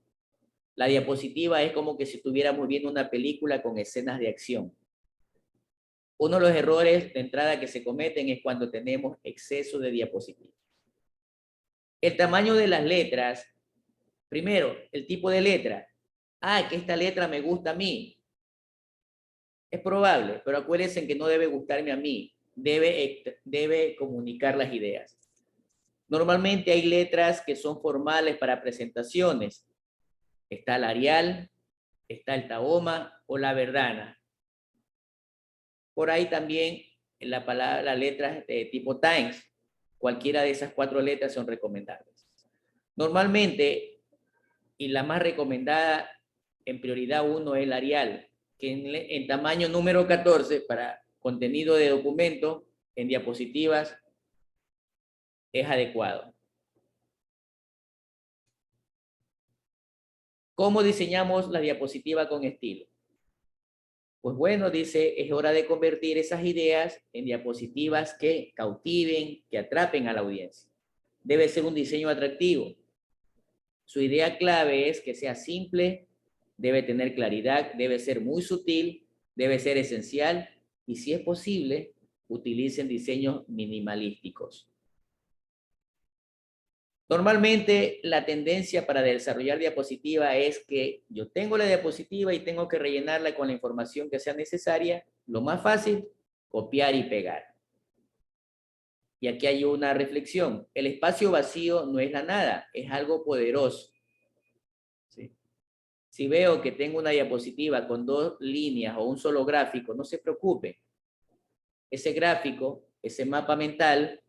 La diapositiva es como que si estuviéramos viendo una película con escenas de acción. Uno de los errores de entrada que se cometen es cuando tenemos exceso de diapositivas. El tamaño de las letras. Primero, el tipo de letra. Que esta letra me gusta a mí. Es probable, pero acuérdense que no debe gustarme a mí. Debe comunicar las ideas. Normalmente hay letras que son formales para presentaciones. Está el Arial, está el Tahoma o la Verdana. Por ahí también las letras de tipo Times. Cualquiera de esas 4 letras son recomendables. Normalmente, y la más recomendada en prioridad 1 es el Arial, que en tamaño número 14, para contenido de documento en diapositivas es adecuado. ¿Cómo diseñamos la diapositiva con estilo? Pues bueno, dice, es hora de convertir esas ideas en diapositivas que cautiven, que atrapen a la audiencia. Debe ser un diseño atractivo. Su idea clave es que sea simple, debe tener claridad, debe ser muy sutil, debe ser esencial y, si es posible, utilicen diseños minimalísticos. Normalmente la tendencia para desarrollar diapositiva es que yo tengo la diapositiva y tengo que rellenarla con la información que sea necesaria. Lo más fácil, copiar y pegar. Y aquí hay una reflexión. El espacio vacío no es la nada, es algo poderoso. ¿Sí? Si veo que tengo una diapositiva con 2 líneas o un solo gráfico, no se preocupe. Ese gráfico, ese mapa mental,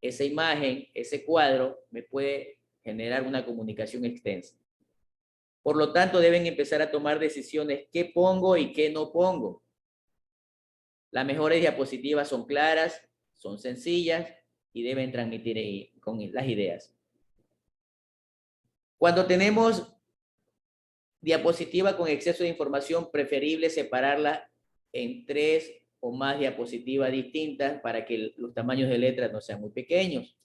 esa imagen, ese cuadro, me puede generar una comunicación extensa. Por lo tanto, deben empezar a tomar decisiones qué pongo y qué no pongo. Las mejores diapositivas son claras, son sencillas y deben transmitir con las ideas. Cuando tenemos diapositiva con exceso de información, preferible separarla en 3 o más diapositivas distintas para que los tamaños de letra no sean muy pequeños.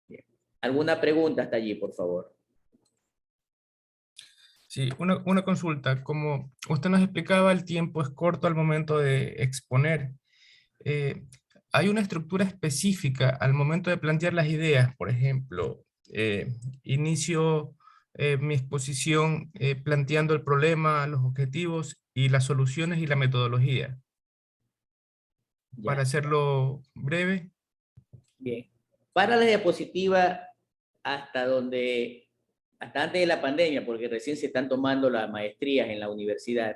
Bien. ¿Alguna pregunta hasta allí, por favor? Sí, una consulta. Como usted nos explicaba, el tiempo es corto al momento de exponer. Eh, ¿Hay una estructura específica al momento de plantear las ideas? Por ejemplo, inicio mi exposición planteando el problema, los objetivos y las soluciones y la metodología. Ya. Para hacerlo breve. Bien. Para la diapositiva, hasta antes de la pandemia, porque recién se están tomando las maestrías en la universidad,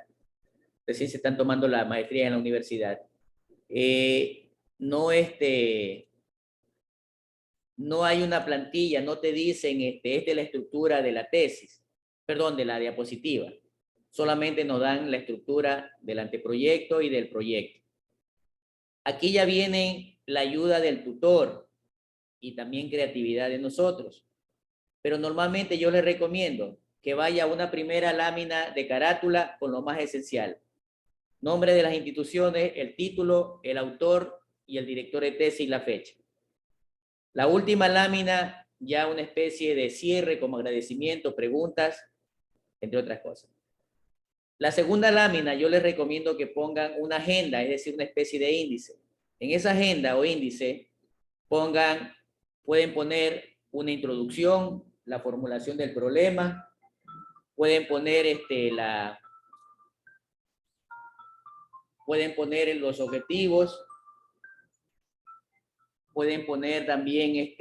no hay una plantilla, no te dicen, esta es la estructura de la tesis, perdón, de la diapositiva. Solamente nos dan la estructura del anteproyecto y del proyecto. Aquí ya viene la ayuda del tutor y también creatividad de nosotros. Pero normalmente yo les recomiendo que vaya a una primera lámina de carátula con lo más esencial. Nombre de las instituciones, el título, el autor y el director de tesis y la fecha. La última lámina, ya una especie de cierre como agradecimiento, preguntas, entre otras cosas. La segunda lámina yo les recomiendo que pongan una agenda, es decir, una especie de índice. En esa agenda o índice pueden poner una introducción, la formulación del problema, pueden poner los objetivos, pueden poner también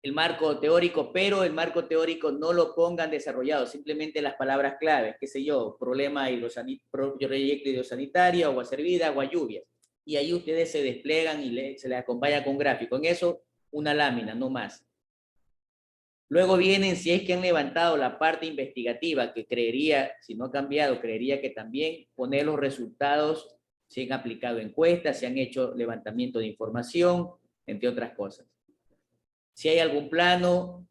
el marco teórico, pero el marco teórico no lo pongan desarrollado, simplemente las palabras claves, qué sé yo, problema proyecto hidrosanitario, agua servida, agua lluvias. Y ahí ustedes se desplegan y se les acompaña con gráfico. En eso, una lámina, no más. Luego vienen, si es que han levantado la parte investigativa, que creería, si no ha cambiado, creería que también poner los resultados, si han aplicado encuestas, si han hecho levantamiento de información, entre otras cosas. Si hay algún plano,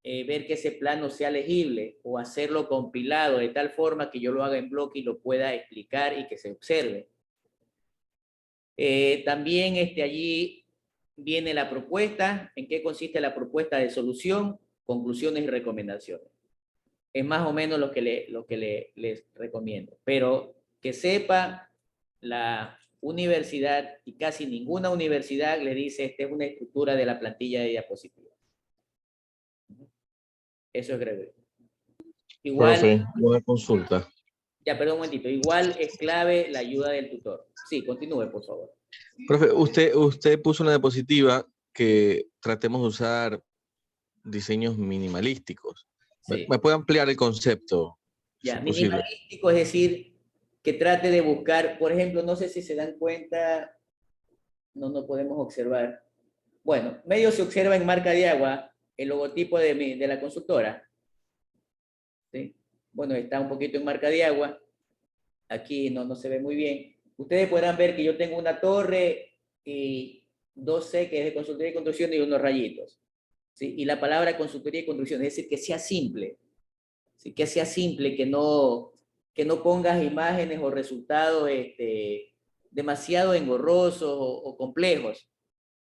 ver que ese plano sea legible o hacerlo compilado de tal forma que yo lo haga en bloque y lo pueda explicar y que se observe. También allí viene la propuesta, en qué consiste la propuesta de solución, conclusiones y recomendaciones. Es más o menos lo que les recomiendo. Pero que sepa, la universidad, y casi ninguna universidad le dice, esta es una estructura de la plantilla de diapositivas. Eso es grave. Igual, Profe, una consulta. ya, perdón un momentito. Igual es clave la ayuda del tutor. Sí, continúe, por favor. Profe, usted puso una diapositiva que tratemos de usar diseños minimalísticos. Sí. ¿Me puede ampliar el concepto? Ya, si posible? minimalístico es decir, que trate de buscar, por ejemplo, no sé si se dan cuenta, no podemos observar. Bueno, medio se observa en marca de agua el logotipo de la consultora. ¿Sí? Bueno, está un poquito en marca de agua. Aquí no se ve muy bien. Ustedes podrán ver que yo tengo una torre y 2C que es de consultoría y construcción y unos rayitos. ¿Sí? Y la palabra consultoría y construcción, es decir, que sea simple. ¿Sí? Que sea simple, que no pongas imágenes o resultados demasiado engorrosos o complejos.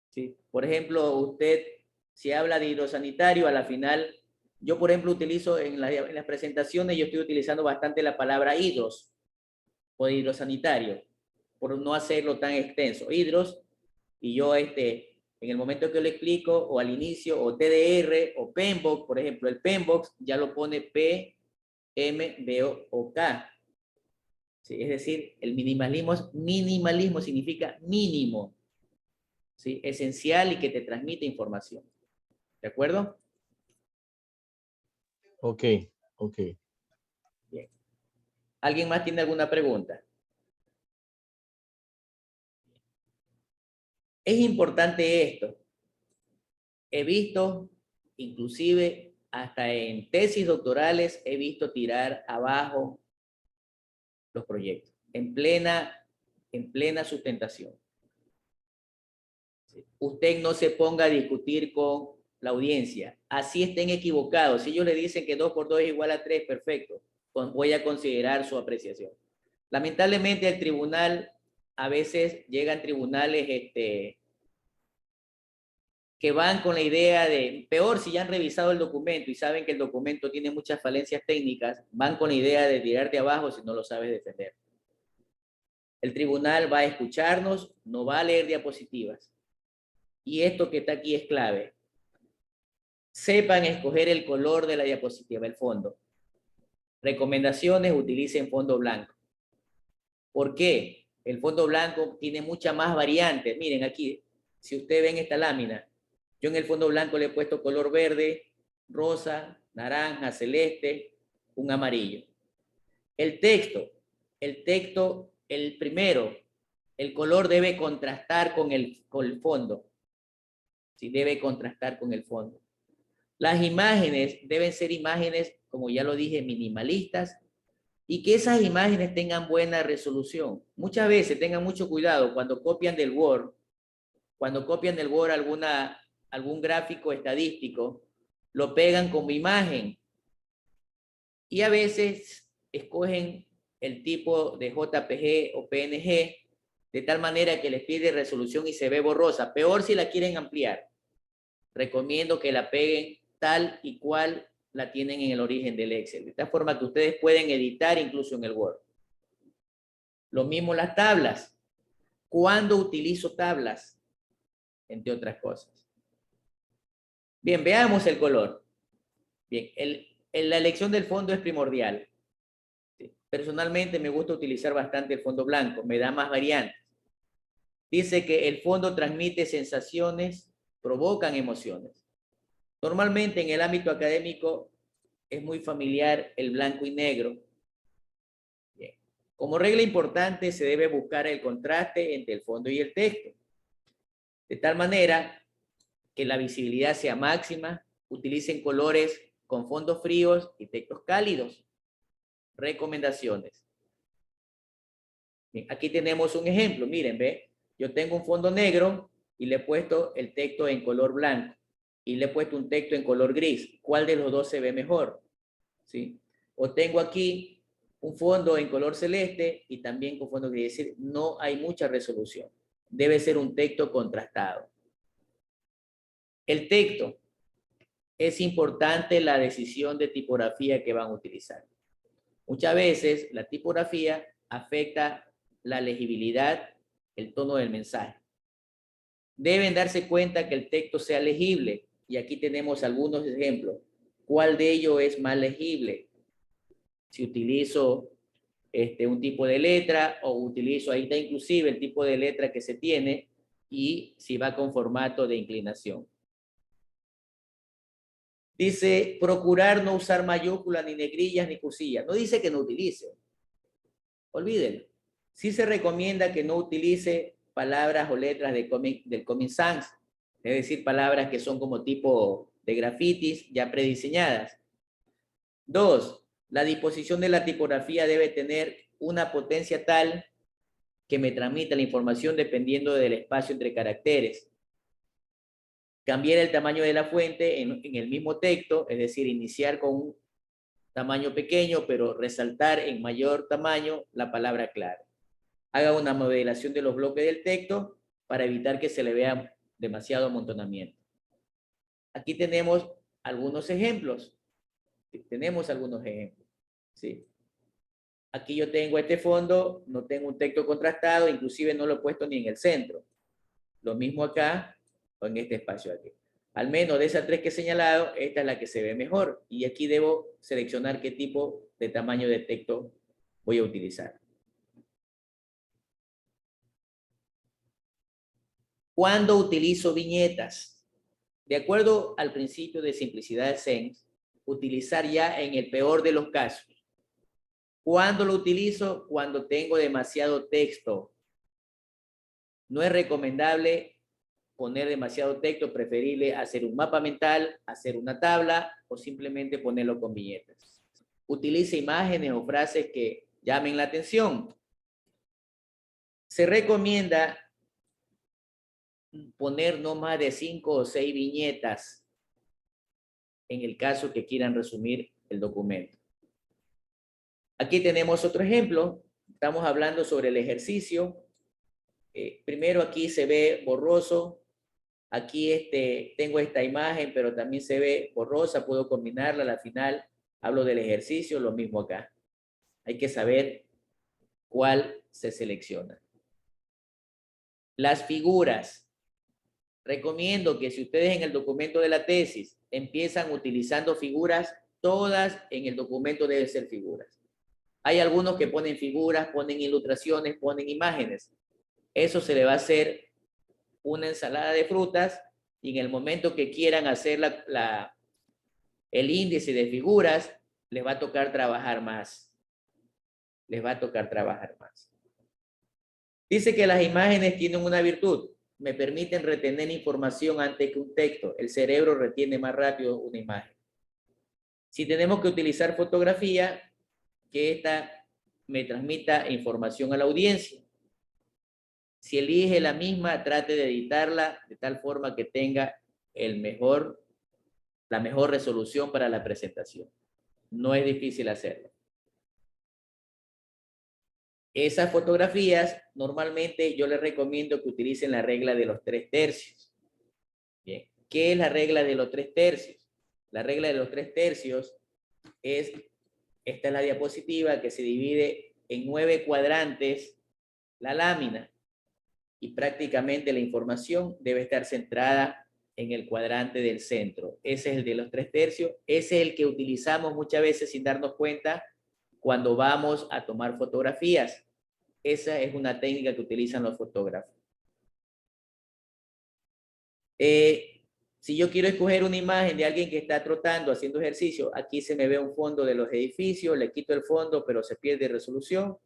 ¿Sí? Por ejemplo, usted, si habla de hidrosanitario, a la final, yo por ejemplo utilizo en las presentaciones, yo estoy utilizando bastante la palabra hidros o hidrosanitario, por no hacerlo tan extenso. Hidros, y yo en el momento que lo explico, o al inicio, o TDR, o PMBOK, por ejemplo, el PMBOK ya lo pone P, M, B, O, K. ¿Sí? Es decir, el minimalismo significa mínimo, ¿sí? Esencial y que te transmite información. ¿De acuerdo? Ok, ok. Bien. ¿Alguien más tiene alguna pregunta? Es importante esto. He visto, inclusive hasta en tesis doctorales, he visto tirar abajo los proyectos en plena sustentación. Usted no se ponga a discutir con la audiencia. Así estén equivocados. Si ellos le dicen que 2 por 2 es igual a 3, perfecto. Voy a considerar su apreciación. Lamentablemente el tribunal, a veces llegan tribunales que van con la idea de, peor si ya han revisado el documento y saben que el documento tiene muchas falencias técnicas, van con la idea de tirarte abajo si no lo sabes defender. El tribunal va a escucharnos, no va a leer diapositivas. Y esto que está aquí es clave. Sepan escoger el color de la diapositiva, el fondo. Recomendaciones, utilicen fondo blanco. ¿Por qué? El fondo blanco tiene muchas más variantes. Miren aquí, si ustedes ven esta lámina, yo en el fondo blanco le he puesto color verde, rosa, naranja, celeste, un amarillo. El texto, el primero, el color debe contrastar con el fondo. Sí, debe contrastar con el fondo. Las imágenes deben ser imágenes, como ya lo dije, minimalistas, y que esas imágenes tengan buena resolución. Muchas veces tengan mucho cuidado cuando copian del Word, algún gráfico estadístico, lo pegan como imagen. Y a veces escogen el tipo de JPG o PNG de tal manera que les pide resolución y se ve borrosa. Peor si la quieren ampliar. Recomiendo que la peguen tal y cual la tienen en el origen del Excel. De tal forma que ustedes pueden editar incluso en el Word. Lo mismo las tablas. ¿Cuándo utilizo tablas? Entre otras cosas. Bien, veamos el color. Bien, la elección del fondo es primordial. Sí. Personalmente me gusta utilizar bastante el fondo blanco, me da más variantes. Dice que el fondo transmite sensaciones, provocan emociones. Normalmente en el ámbito académico es muy familiar el blanco y negro. Bien. Como regla importante se debe buscar el contraste entre el fondo y el texto. De tal manera que la visibilidad sea máxima, utilicen colores con fondos fríos y textos cálidos. Recomendaciones. Bien, aquí tenemos un ejemplo, miren, ve, yo tengo un fondo negro y le he puesto el texto en color blanco y le he puesto un texto en color gris. ¿Cuál de los dos se ve mejor? ¿Sí? O tengo aquí un fondo en color celeste y también con fondo gris, es decir, no hay mucha resolución. Debe ser un texto contrastado. El texto. Es importante la decisión de tipografía que van a utilizar. Muchas veces la tipografía afecta la legibilidad, el tono del mensaje. Deben darse cuenta que el texto sea legible y aquí tenemos algunos ejemplos. ¿Cuál de ellos es más legible? Si utilizo un tipo de letra o utilizo, ahí está inclusive el tipo de letra que se tiene y si va con formato de inclinación. Dice, procurar no usar mayúsculas, ni negrillas, ni cursillas. No dice que no utilice. Olvídenlo. Sí se recomienda que no utilice palabras o letras del Comic Sans, es decir, palabras que son como tipo de grafitis ya prediseñadas. 2, La disposición de la tipografía debe tener una potencia tal que me transmita la información dependiendo del espacio entre caracteres. Cambiar el tamaño de la fuente en el mismo texto, es decir, iniciar con un tamaño pequeño, pero resaltar en mayor tamaño la palabra clave. Haga una modelación de los bloques del texto para evitar que se le vea demasiado amontonamiento. Aquí tenemos algunos ejemplos. ¿Sí? Aquí yo tengo este fondo, no tengo un texto contrastado, inclusive no lo he puesto ni en el centro. Lo mismo acá o en este espacio aquí. Al menos de esas tres que he señalado, esta es la que se ve mejor. Y aquí debo seleccionar qué tipo de tamaño de texto voy a utilizar. ¿Cuándo utilizo viñetas? De acuerdo al principio de simplicidad de Sense, utilizar ya en el peor de los casos. ¿Cuándo lo utilizo? Cuando tengo demasiado texto. No es recomendable poner demasiado texto, preferible hacer un mapa mental, hacer una tabla o simplemente ponerlo con viñetas. Utilice imágenes o frases que llamen la atención. Se recomienda poner no más de 5 o 6 viñetas en el caso que quieran resumir el documento. Aquí tenemos otro ejemplo. Estamos hablando sobre el ejercicio. Primero aquí se ve borroso. Aquí tengo esta imagen, pero también se ve borrosa. Puedo combinarla. Al final hablo del ejercicio, lo mismo acá. Hay que saber cuál se selecciona. Las figuras. Recomiendo que si ustedes en el documento de la tesis empiezan utilizando figuras, todas en el documento deben ser figuras. Hay algunos que ponen figuras, ponen ilustraciones, ponen imágenes. Eso se le va a hacer una ensalada de frutas y en el momento que quieran hacer el índice de figuras, les va a tocar trabajar más. Dice que las imágenes tienen una virtud. Me permiten retener información antes que un texto. El cerebro retiene más rápido una imagen. Si tenemos que utilizar fotografía, que esta me transmita información a la audiencia. Si elige la misma, trate de editarla de tal forma que tenga la mejor resolución para la presentación. No es difícil hacerlo. Esas fotografías, normalmente yo les recomiendo que utilicen la regla de los 3/3. Bien, ¿qué es la regla de los 3/3? La regla de los 3/3 es, esta es la diapositiva que se divide en 9 cuadrantes la lámina y prácticamente la información debe estar centrada en el cuadrante del centro. Ese es el de los 3/3. Ese es el que utilizamos muchas veces sin darnos cuenta cuando vamos a tomar fotografías. Esa es una técnica que utilizan los fotógrafos. Si yo quiero escoger una imagen de alguien que está trotando, haciendo ejercicio, aquí se me ve un fondo de los edificios, le quito el fondo, pero se pierde resolución.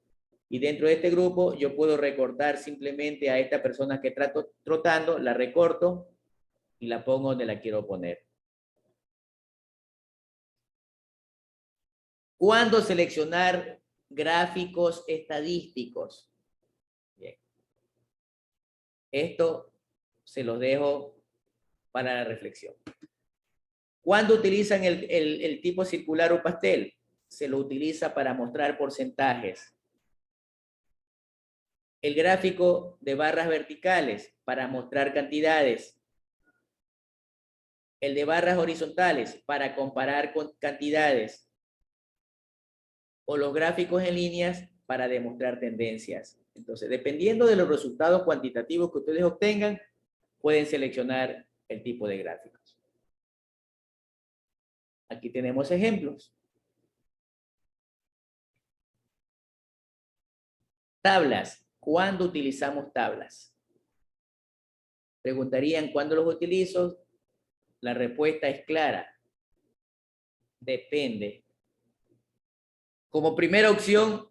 Y dentro de este grupo yo puedo recortar simplemente a esta persona que está trotando, la recorto y la pongo donde la quiero poner. ¿Cuándo seleccionar gráficos estadísticos? Bien. Esto se los dejo para la reflexión. ¿Cuándo utilizan el tipo circular o pastel? Se lo utiliza para mostrar porcentajes. El gráfico de barras verticales para mostrar cantidades. El de barras horizontales para comparar con cantidades. O los gráficos en líneas para demostrar tendencias. Entonces, dependiendo de los resultados cuantitativos que ustedes obtengan, pueden seleccionar el tipo de gráficos. Aquí tenemos ejemplos. Tablas. ¿Cuándo utilizamos tablas? Preguntarían, ¿cuándo los utilizo? La respuesta es clara. Depende. Como primera opción,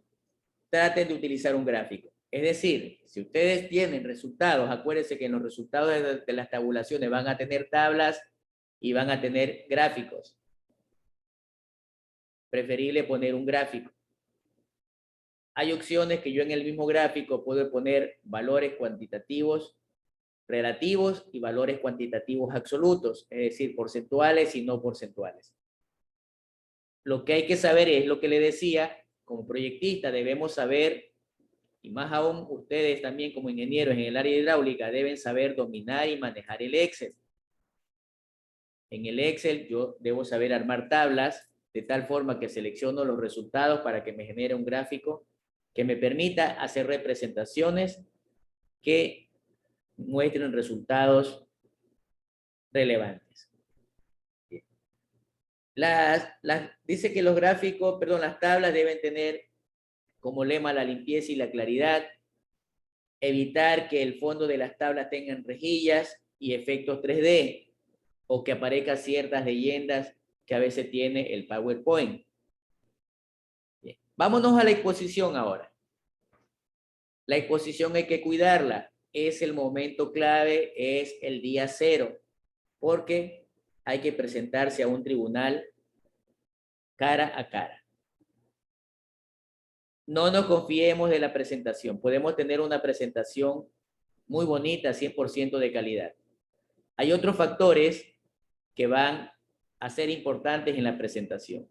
traten de utilizar un gráfico. Es decir, si ustedes tienen resultados, acuérdense que en los resultados de las tabulaciones van a tener tablas y van a tener gráficos. preferible poner un gráfico. Hay opciones que yo en el mismo gráfico puedo poner valores cuantitativos relativos y valores cuantitativos absolutos, es decir, porcentuales y no porcentuales. Lo que hay que saber es lo que le decía, como proyectista debemos saber, y más aún ustedes también como ingenieros en el área hidráulica deben saber dominar y manejar el Excel. En el Excel yo debo saber armar tablas de tal forma que selecciono los resultados para que me genere un gráfico que me permita hacer representaciones que muestren resultados relevantes. Dice que los gráficos, perdón, las tablas deben tener como lema la limpieza y la claridad, evitar que el fondo de las tablas tengan rejillas y efectos 3D o que aparezcan ciertas leyendas que a veces tiene el PowerPoint. Bien. Vámonos a la exposición ahora. La exposición hay que cuidarla. Es el momento clave, es el día 0, porque hay que presentarse a un tribunal cara a cara. No nos confiemos de la presentación. Podemos tener una presentación muy bonita, 100% de calidad. Hay otros factores que van a ser importantes en la presentación.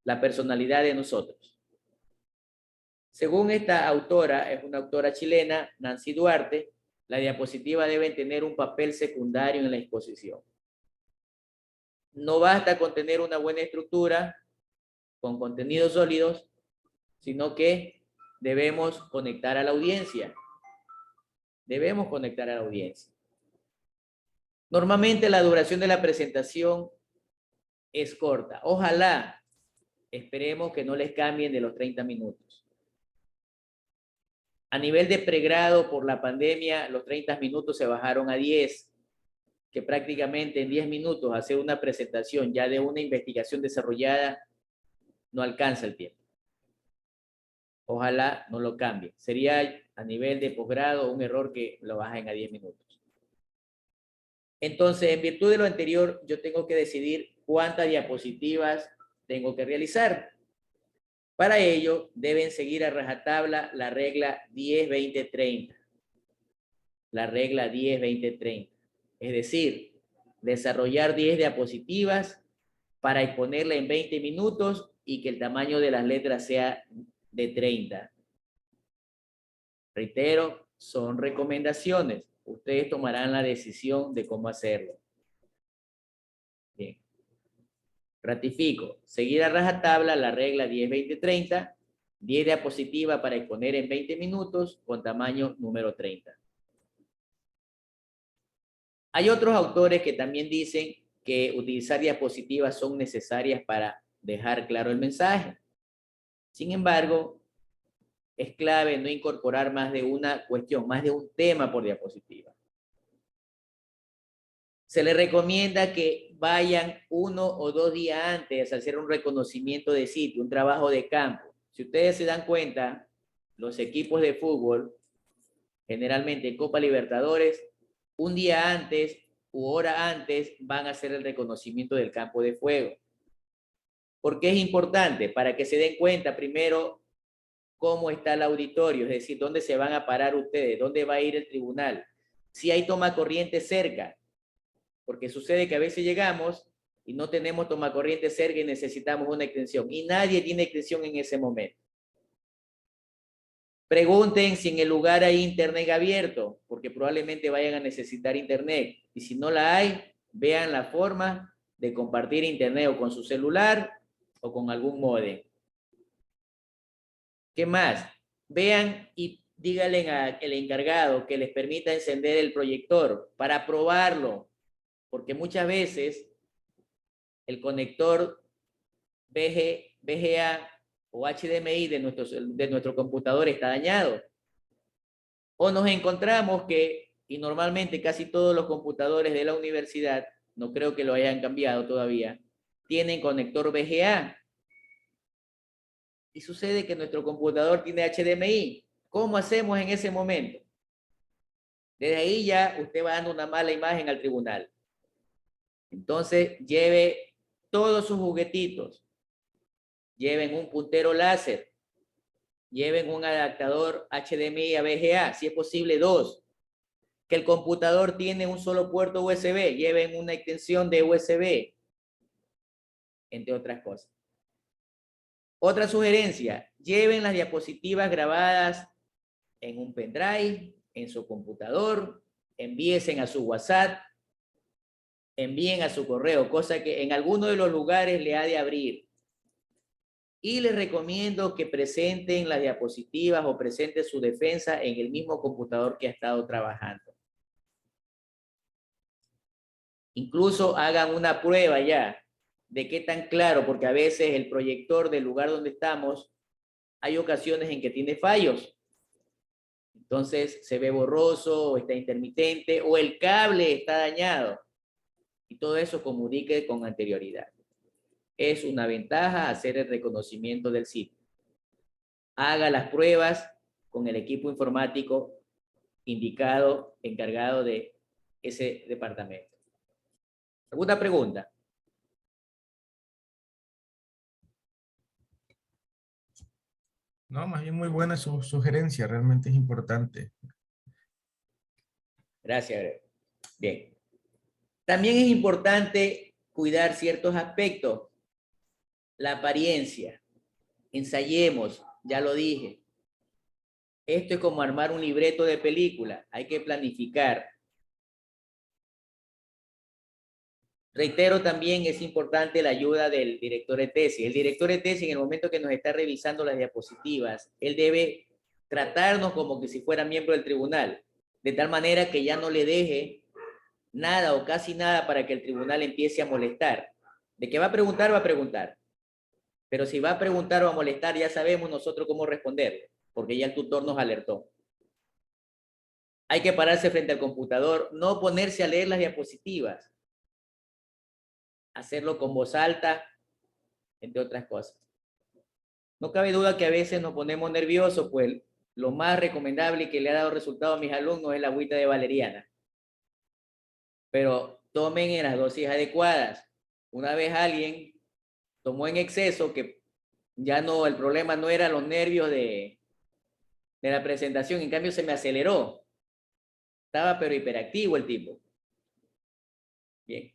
La personalidad de nosotros. Según esta autora, es una autora chilena, Nancy Duarte, la diapositiva deben tener un papel secundario en la exposición. No basta con tener una buena estructura, con contenidos sólidos, sino que debemos conectar a la audiencia. Debemos conectar a la audiencia. Normalmente la duración de la presentación es corta. Ojalá, esperemos que no les cambien de los 30 minutos. A nivel de pregrado por la pandemia, los 30 minutos se bajaron a 10, que prácticamente en 10 minutos hacer una presentación ya de una investigación desarrollada no alcanza el tiempo. Ojalá no lo cambien. Sería a nivel de posgrado un error que lo bajen a 10 minutos. Entonces, en virtud de lo anterior, yo tengo que decidir cuántas diapositivas tengo que realizar. Para ello, deben seguir a rajatabla la regla 10-20-30. La regla 10-20-30. Es decir, desarrollar 10 diapositivas para exponerla en 20 minutos y que el tamaño de las letras sea de 30. Reitero, son recomendaciones. Ustedes tomarán la decisión de cómo hacerlo. Bien. Ratifico. Seguir a rajatabla la regla 10-20-30. 10 diapositivas para exponer en 20 minutos con tamaño número 30. Hay otros autores que también dicen que utilizar diapositivas son necesarias para dejar claro el mensaje. Sin embargo, es clave no incorporar más de una cuestión, más de un tema por diapositiva. Se les recomienda que vayan 1 o 2 días antes a hacer un reconocimiento de sitio, un trabajo de campo. Si ustedes se dan cuenta, los equipos de fútbol, generalmente en Copa Libertadores, un día antes u hora antes van a hacer el reconocimiento del campo de juego. ¿Por qué es importante? Para que se den cuenta primero cómo está el auditorio, es decir, dónde se van a parar ustedes, dónde va a ir el tribunal, si hay tomacorriente cerca, porque sucede que a veces llegamos y no tenemos tomacorriente cerca y necesitamos una extensión, y nadie tiene extensión en ese momento. Pregunten si en el lugar hay internet abierto, porque probablemente vayan a necesitar internet, y si no la hay, vean la forma de compartir internet o con su celular o con algún módem. ¿Qué más? Vean y díganle al encargado que les permita encender el proyector para probarlo, porque muchas veces el conector VGA o HDMI de nuestro computador está dañado. O nos encontramos que, y normalmente casi todos los computadores de la universidad, no creo que lo hayan cambiado todavía, tienen conector VGA. Y sucede que nuestro computador tiene HDMI. ¿Cómo hacemos en ese momento? Desde ahí ya usted va dando una mala imagen al tribunal. Entonces, lleve todos sus juguetitos. lleven un puntero láser, lleven un adaptador HDMI a VGA, si es posible 2. Que el computador tiene un solo puerto USB, lleven una extensión de USB, entre otras cosas. Otra sugerencia, lleven las diapositivas grabadas en un pendrive, en su computador, envíen a su WhatsApp, envíen a su correo, cosa que en alguno de los lugares le ha de abrir. Y les recomiendo que presenten las diapositivas o presenten su defensa en el mismo computador que ha estado trabajando. Incluso hagan una prueba ya de qué tan claro, porque a veces el proyector del lugar donde estamos, hay ocasiones en que tiene fallos. Entonces se ve borroso, o está intermitente, o el cable está dañado. Y todo eso comunique con anterioridad. Es una ventaja hacer el reconocimiento del sitio. Haga las pruebas con el equipo informático indicado, encargado de ese departamento. ¿Alguna pregunta? No, más bien muy buena su sugerencia, realmente es importante. Gracias, Greg. Bien. También es importante cuidar ciertos aspectos. La apariencia. Ensayemos, ya lo dije. Esto es como armar un libreto de película. Hay que planificar. Reitero también, es importante la ayuda del director de tesis. El director de tesis, en el momento que nos está revisando las diapositivas, él debe tratarnos como que si fuera miembro del tribunal, de tal manera que ya no le deje nada o casi nada para que el tribunal empiece a molestar. De que va a preguntar, va a preguntar. Pero si va a preguntar o a molestar, ya sabemos nosotros cómo responder, porque ya el tutor nos alertó. Hay que pararse frente al computador, no ponerse a leer las diapositivas. Hacerlo con voz alta, entre otras cosas. No cabe duda que a veces nos ponemos nerviosos, pues lo más recomendable que le ha dado resultado a mis alumnos es la agüita de valeriana. Pero tomen en las dosis adecuadas. Una vez alguien tomó en exceso, que ya no, el problema no era los nervios de la presentación, en cambio se me aceleró. Estaba pero hiperactivo el tipo. Bien.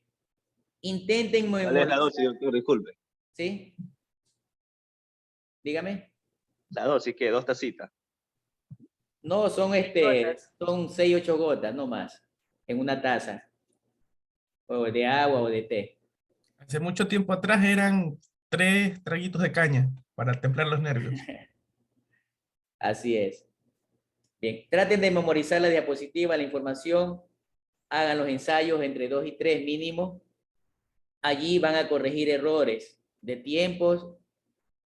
Intenten ¿Cuál es la memorizar. dosis, doctor? Disculpe. ¿Sí? Dígame. La dosis, ¿qué? 2 tacitas. No, son 6, 8 gotas, no más, en una taza. O de agua o de té. Hace mucho tiempo atrás eran 3 traguitos de caña para templar los nervios. Así es. Bien, traten de memorizar la diapositiva, la información. Hagan los ensayos entre 2 y 3 mínimo. Allí van a corregir errores de tiempos,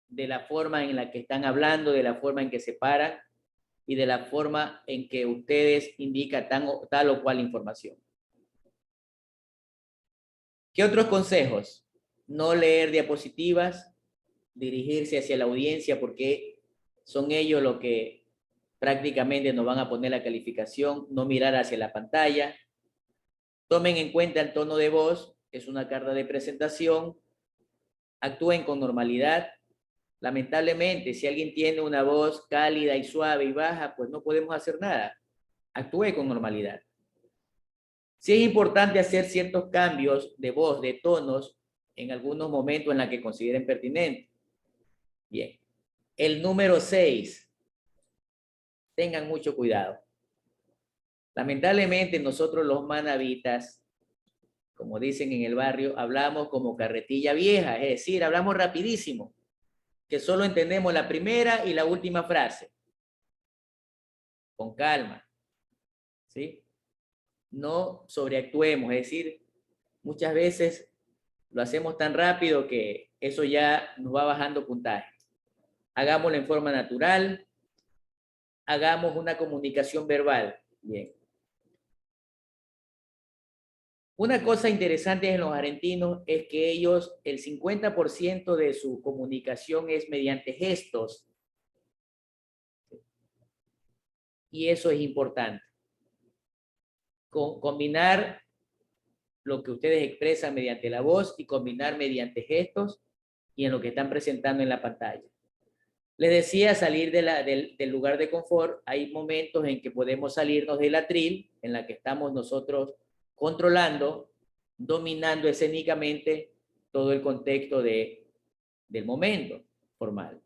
de la forma en la que están hablando, de la forma en que se paran y de la forma en que ustedes indican tal o cual información. ¿Qué otros consejos? No leer diapositivas, dirigirse hacia la audiencia porque son ellos los que prácticamente nos van a poner la calificación, no mirar hacia la pantalla. Tomen en cuenta el tono de voz, es una carta de presentación. Actúen con normalidad. Lamentablemente, si alguien tiene una voz cálida y suave y baja, pues no podemos hacer nada. Actúe con normalidad. Sí es importante hacer ciertos cambios de voz, de tonos, en algunos momentos en los que consideren pertinente. Bien. El número 6. Tengan mucho cuidado. Lamentablemente, nosotros los manavitas, como dicen en el barrio, hablamos como carretilla vieja, es decir, hablamos rapidísimo, que solo entendemos la primera y la última frase. Con calma. ¿Sí? No sobreactuemos, es decir, muchas veces lo hacemos tan rápido que eso ya nos va bajando puntaje. Hagámoslo en forma natural, hagamos una comunicación verbal. Bien. Una cosa interesante en los argentinos es que ellos, el 50% de su comunicación es mediante gestos. Y eso es importante. Combinar lo que ustedes expresan mediante la voz y combinar mediante gestos y en lo que están presentando en la pantalla. Les decía, salir del lugar de confort. Hay momentos en que podemos salirnos del atril, en la que estamos nosotros controlando, dominando escénicamente todo el contexto del momento formal.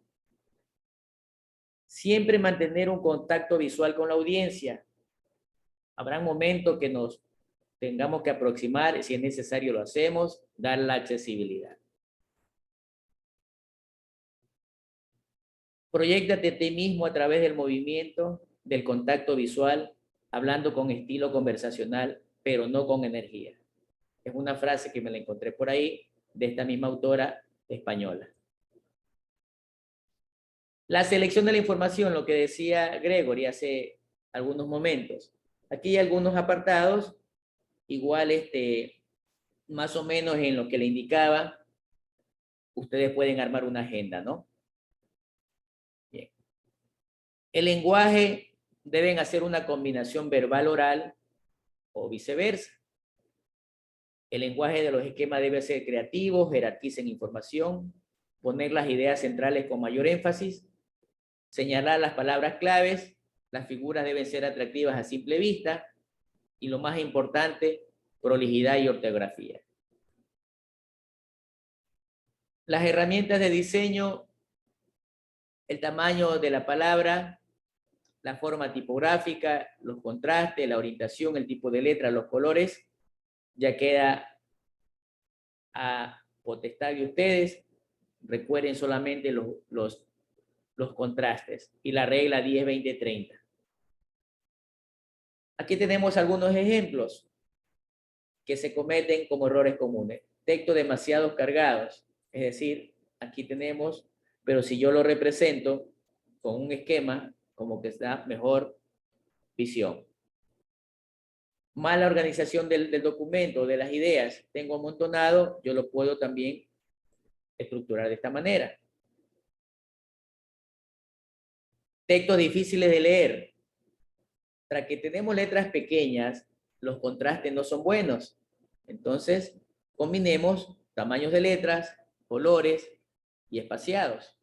Siempre mantener un contacto visual con la audiencia. Habrá momentos que nos tengamos que aproximar, si es necesario lo hacemos, dar la accesibilidad. Proyéctate a ti mismo a través del movimiento, del contacto visual, hablando con estilo conversacional, pero no con energía. Es una frase que me la encontré por ahí, de esta misma autora española. La selección de la información, lo que decía Gregory hace algunos momentos. Aquí hay algunos apartados, igual más o menos en lo que le indicaba, ustedes pueden armar una agenda, ¿no? Bien. El lenguaje deben hacer una combinación verbal-oral o viceversa. El lenguaje de los esquemas debe ser creativo, jerarquicen información, poner las ideas centrales con mayor énfasis, señalar las palabras claves, las figuras deben ser atractivas a simple vista y lo más importante, prolijidad y ortografía. Las herramientas de diseño, el tamaño de la palabra, la forma tipográfica, los contrastes, la orientación, el tipo de letra, los colores, ya queda a potestad de ustedes. Recuerden solamente los contrastes y la regla 10-20-30. Aquí tenemos algunos ejemplos que se cometen como errores comunes. Textos demasiado cargados, es decir, aquí tenemos, pero si yo lo represento con un esquema, como que da mejor visión. Mala organización del documento, de las ideas, tengo amontonado, yo lo puedo también estructurar de esta manera. Textos difíciles de leer. Tras que tenemos letras pequeñas, los contrastes no son buenos. Entonces, combinemos tamaños de letras, colores y espaciados.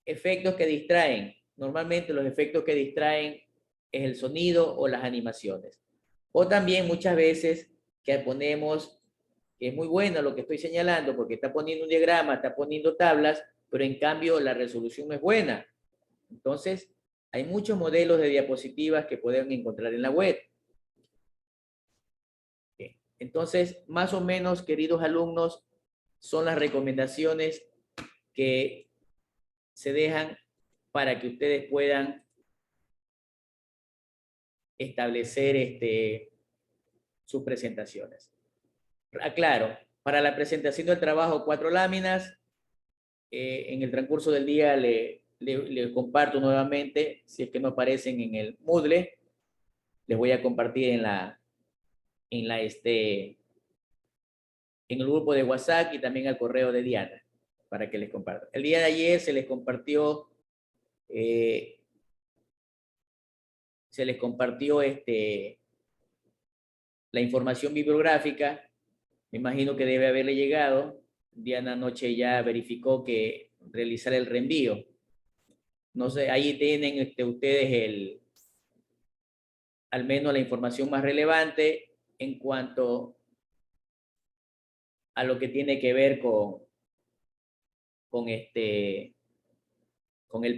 Efectos que distraen. Normalmente los efectos que distraen es el sonido o las animaciones. O también muchas veces que ponemos, que es muy bueno lo que estoy señalando, porque está poniendo un diagrama, está poniendo tablas, pero en cambio la resolución no es buena. Entonces, hay muchos modelos de diapositivas que pueden encontrar en la web. Entonces, más o menos, queridos alumnos, son las recomendaciones que se dejan para que ustedes puedan establecer sus presentaciones. Aclaro, para la presentación del trabajo 4 láminas, en el transcurso del día le comparto nuevamente, si es que no aparecen en el Moodle, les voy a compartir en el grupo de WhatsApp y también al correo de Diana, para que les comparta. El día de ayer se les compartió la información bibliográfica. Me imagino que debe haberle llegado. Diana anoche ya verificó que realizar el reenvío. No sé, ahí tienen ustedes al menos la información más relevante en cuanto a lo que tiene que ver con el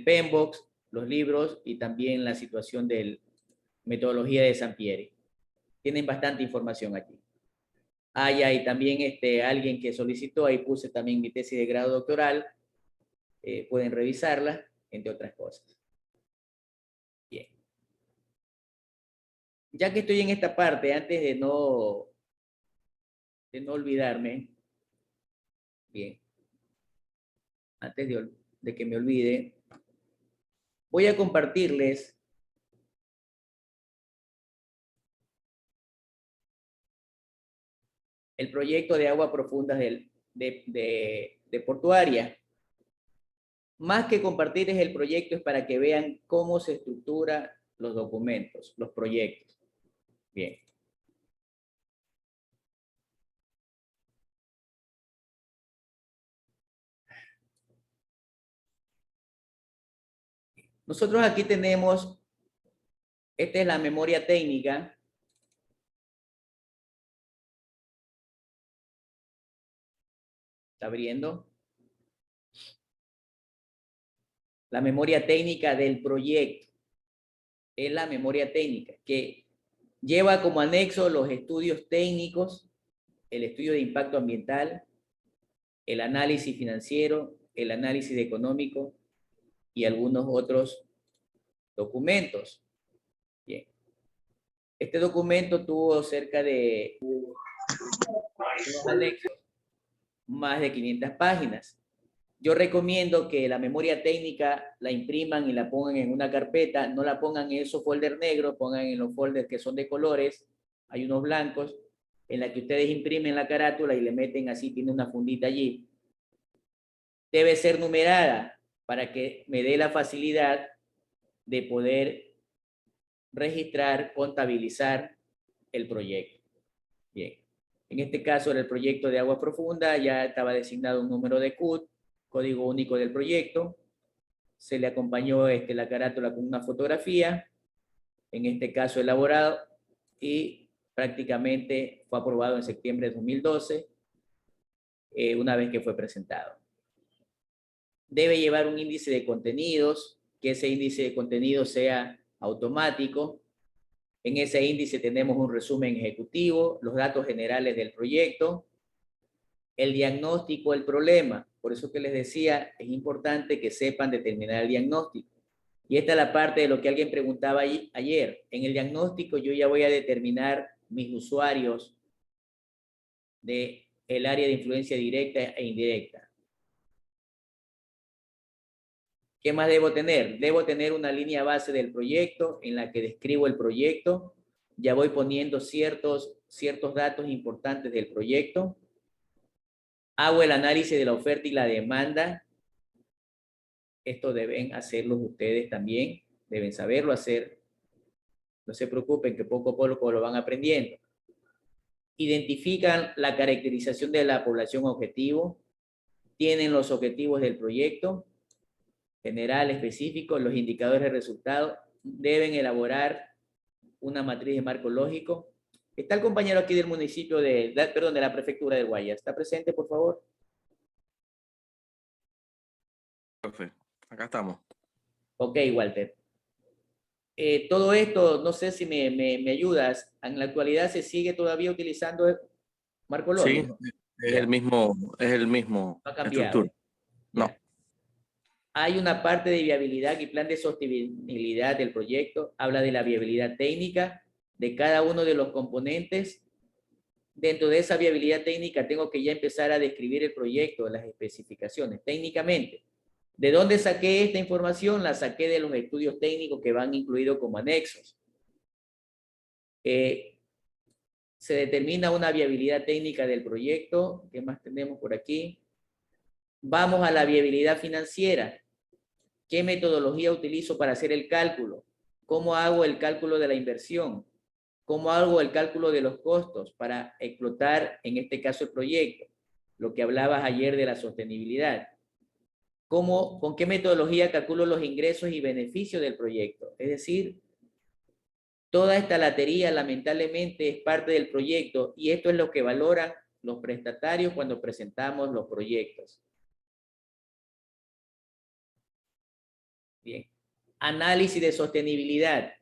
PMBOK, los libros y también la situación de metodología de Sampieri. Tienen bastante información aquí. Ya, y también alguien que solicitó, ahí puse también mi tesis de grado doctoral, pueden revisarla, entre otras cosas. Bien. Ya que estoy en esta parte, antes de no olvidarme, bien, antes de que me olvide, voy a compartirles el proyecto de aguas profundas de Portuaria. Más que compartir el proyecto es para que vean cómo se estructuran los documentos, los proyectos. Bien. Nosotros aquí tenemos, esta es la memoria técnica. ¿Está abriendo? La memoria técnica del proyecto. Es la memoria técnica que lleva como anexo los estudios técnicos, el estudio de impacto ambiental, el análisis financiero, el análisis económico y algunos otros documentos. Bien. Este documento tuvo cerca de unos anexos, más de 500 páginas. Yo recomiendo que la memoria técnica la impriman y la pongan en una carpeta, no la pongan en esos folders negros, pongan en los folders que son de colores, hay unos blancos, en la que ustedes imprimen la carátula y le meten así, tiene una fundita allí. Debe ser numerada para que me dé la facilidad de poder registrar, contabilizar el proyecto. Bien, en este caso era el proyecto de agua profunda, ya estaba designado un número de CUT, código único del proyecto, se le acompañó la carátula con una fotografía, en este caso elaborado, y prácticamente fue aprobado en septiembre de 2012, una vez que fue presentado. Debe llevar un índice de contenidos, que ese índice de contenidos sea automático. En ese índice tenemos un resumen ejecutivo, los datos generales del proyecto, el diagnóstico, el problema. Por eso que les decía, es importante que sepan determinar el diagnóstico. Y esta es la parte de lo que alguien preguntaba ayer. En el diagnóstico yo ya voy a determinar mis usuarios del área de influencia directa e indirecta. ¿Qué más debo tener? Debo tener una línea base del proyecto en la que describo el proyecto. Ya voy poniendo ciertos datos importantes del proyecto. Hago el análisis de la oferta y la demanda. Esto deben hacerlo ustedes también. Deben saberlo hacer. No se preocupen que poco a poco lo van aprendiendo. Identifican la caracterización de la población objetivo. Tienen los objetivos del proyecto. General, específico, los indicadores de resultado. Deben elaborar una matriz de marco lógico. Está el compañero aquí del municipio de la prefectura de Guayas. ¿Está presente, por favor? Profe, acá estamos. Ok, Walter. Todo esto, no sé si me ayudas. En la actualidad se sigue todavía utilizando el marco Sí, lógico. es Ya. el mismo No ha cambiado. estructura. No. Ya. Hay una parte de viabilidad y plan de sostenibilidad del proyecto. Habla de la viabilidad técnica de cada uno de los componentes. Dentro de esa viabilidad técnica tengo que ya empezar a describir el proyecto, las especificaciones técnicamente. ¿De dónde saqué esta información? La saqué de los estudios técnicos que van incluidos como anexos. Se determina una viabilidad técnica del proyecto. ¿Qué más tenemos por aquí? Vamos a la viabilidad financiera. ¿Qué metodología utilizo para hacer el cálculo? ¿Cómo hago el cálculo de la inversión? ¿Cómo hago el cálculo de los costos para explotar, en este caso, el proyecto? Lo que hablabas ayer de la sostenibilidad. ¿Con qué metodología calculo los ingresos y beneficios del proyecto? Es decir, toda esta latería lamentablemente es parte del proyecto y esto es lo que valoran los prestatarios cuando presentamos los proyectos. Bien. Análisis de sostenibilidad.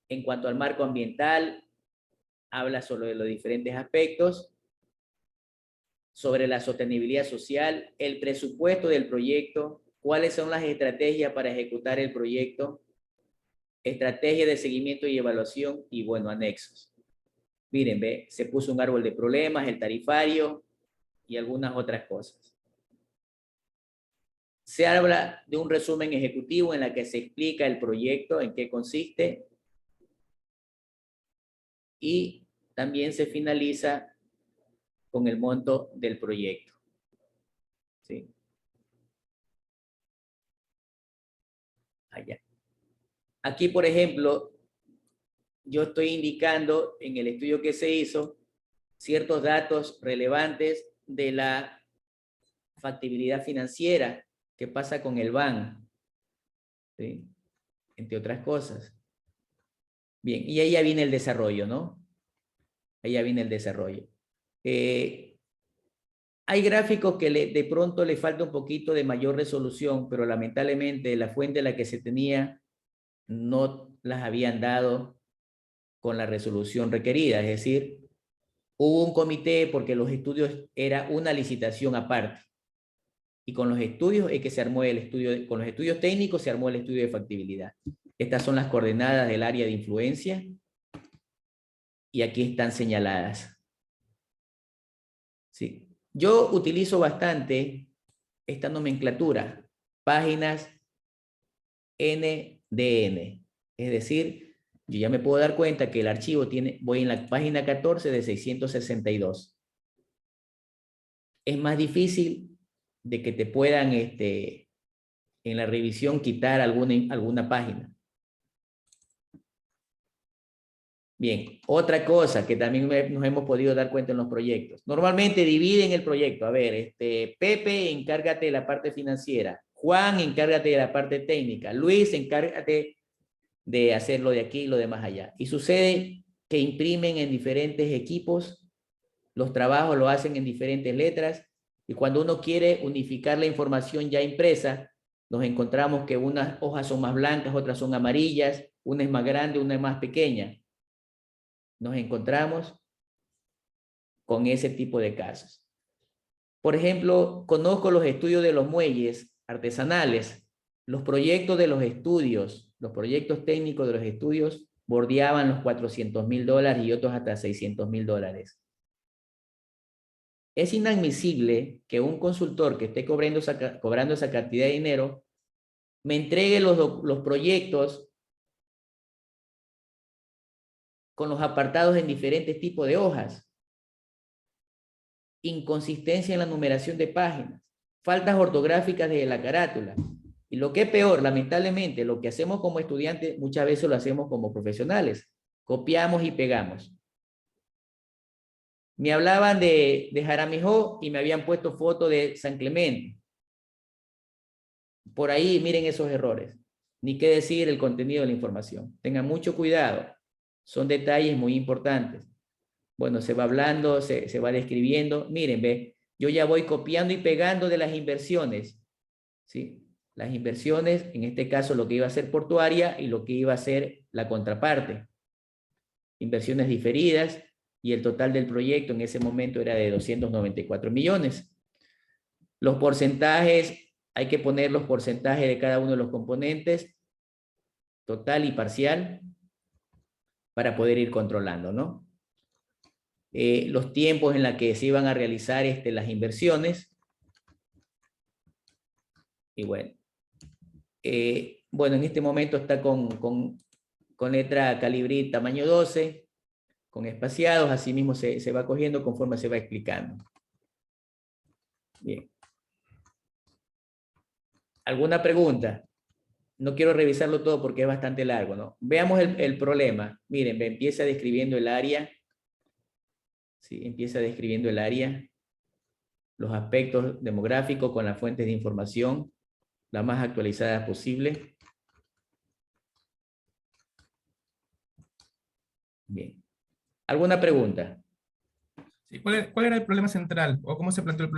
En cuanto al marco ambiental, habla sobre los diferentes aspectos, sobre la sostenibilidad social, el presupuesto del proyecto, cuáles son las estrategias para ejecutar el proyecto, estrategia de seguimiento y evaluación y, bueno, anexos. Miren, ve, se puso un árbol de problemas, el tarifario y algunas otras cosas. Se habla de un resumen ejecutivo en la que se explica el proyecto, en qué consiste, y también se finaliza con el monto del proyecto. ¿Sí? Allá. Aquí, por ejemplo, yo estoy indicando en el estudio que se hizo ciertos datos relevantes de la factibilidad financiera que pasa con el BAN. ¿Sí? entre otras cosas. Bien, y ahí ya viene el desarrollo, ¿no? Ahí ya viene el desarrollo. Hay gráficos que de pronto le falta un poquito de mayor resolución, pero lamentablemente la fuente a la que se tenía no las habían dado con la resolución requerida. Es decir, hubo un comité porque los estudios era una licitación aparte. Y con los estudios es que se armó el estudio, con los estudios técnicos se armó el estudio de factibilidad. Estas son las coordenadas del área de influencia y aquí están señaladas. Sí. Yo utilizo bastante esta nomenclatura, páginas NDN. Es decir, yo ya me puedo dar cuenta que el archivo tiene, voy en la página 14 de 662. Es más difícil de que te puedan en la revisión quitar alguna página. Bien, otra cosa que también nos hemos podido dar cuenta en los proyectos. Normalmente dividen el proyecto. A ver, Pepe, encárgate de la parte financiera. Juan, encárgate de la parte técnica. Luis, encárgate de hacerlo de aquí y lo de más allá. Y sucede que imprimen en diferentes equipos, los trabajos lo hacen en diferentes letras, y cuando uno quiere unificar la información ya impresa, nos encontramos que unas hojas son más blancas, otras son amarillas, una es más grande, una es más pequeña. Nos encontramos con ese tipo de casos. Por ejemplo, conozco los estudios de los muelles artesanales. Los proyectos de los estudios, los proyectos técnicos de los estudios bordeaban los $400,000 y otros hasta $600,000. Es inadmisible que un consultor que esté cobrando esa cantidad de dinero me entregue los proyectos con los apartados en diferentes tipos de hojas. Inconsistencia en la numeración de páginas. Faltas ortográficas de la carátula. Y lo que es peor, lamentablemente, lo que hacemos como estudiantes, muchas veces lo hacemos como profesionales. Copiamos y pegamos. Me hablaban de Jaramillo y me habían puesto foto de San Clemente. Por ahí, miren esos errores. Ni qué decir el contenido de la información. Tengan mucho cuidado. Son detalles muy importantes. Bueno, se va hablando, se va describiendo. Miren, ve, yo ya voy copiando y pegando de las inversiones. ¿Sí? Las inversiones, en este caso, lo que iba a ser portuaria y lo que iba a ser la contraparte. Inversiones diferidas y el total del proyecto en ese momento era de 294 millones. Los porcentajes, hay que poner los porcentajes de cada uno de los componentes, total y parcial, para poder ir controlando, ¿no? Los tiempos en los que se iban a realizar las inversiones. Y bueno. Bueno, en este momento está con letra calibrí tamaño 12, con espaciados, así mismo se va cogiendo conforme se va explicando. Bien. ¿Alguna pregunta? No quiero revisarlo todo porque es bastante largo, ¿no? Veamos el problema. Miren, empieza describiendo el área. Sí, empieza describiendo el área. Los aspectos demográficos con las fuentes de información, las más actualizadas posible. Bien. ¿Alguna pregunta? Sí, ¿cuál era el problema central? ¿O cómo se planteó el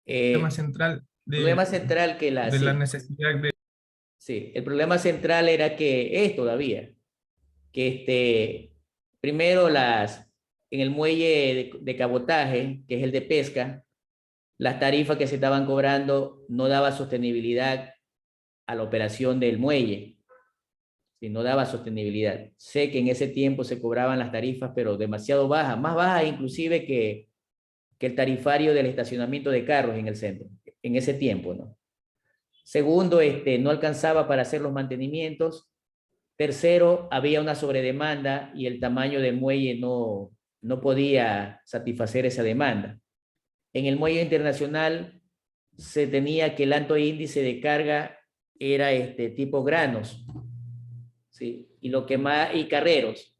problema central problema central que de la necesidad de... Sí, el problema central era que es todavía, que primero en el muelle de cabotaje, que es el de pesca, las tarifas que se estaban cobrando no daba sostenibilidad a la operación del muelle. Sí, no daba sostenibilidad. Sé que en ese tiempo se cobraban las tarifas, pero demasiado bajas, más bajas inclusive que el tarifario del estacionamiento de carros en el centro, en ese tiempo, ¿no? Segundo, no alcanzaba para hacer los mantenimientos. Tercero, había una sobredemanda y el tamaño del muelle no podía satisfacer esa demanda. En el muelle internacional se tenía que el alto índice de carga era tipo granos, ¿sí? Y carreros.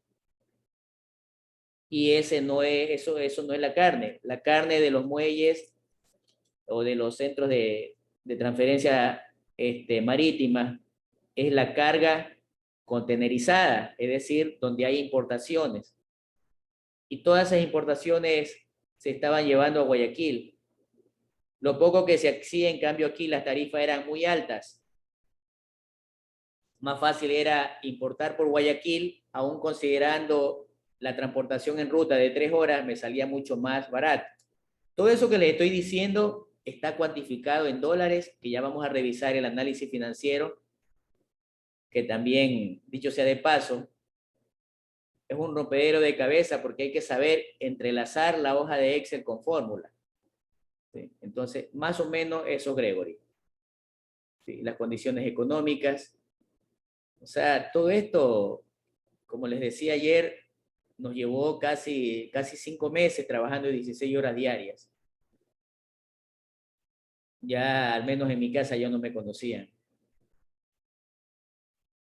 Y eso no es la carne. La carne de los muelles o de los centros de transferencia marítima es la carga contenerizada, es decir, donde hay importaciones. Y todas esas importaciones se estaban llevando a Guayaquil. Lo poco que se hacía, en cambio, aquí las tarifas eran muy altas. Más fácil era importar por Guayaquil, aún considerando la transportación en ruta de 3 horas, me salía mucho más barato. Todo eso que les estoy diciendo está cuantificado en dólares, que ya vamos a revisar el análisis financiero, que también, dicho sea de paso, es un rompedero de cabeza porque hay que saber entrelazar la hoja de Excel con fórmula. ¿Sí? Entonces, más o menos eso, Gregory. ¿Sí? Las condiciones económicas. O sea, todo esto, como les decía ayer, nos llevó casi 5 meses trabajando 16 horas diarias. Ya, al menos en mi casa, ya no me conocían.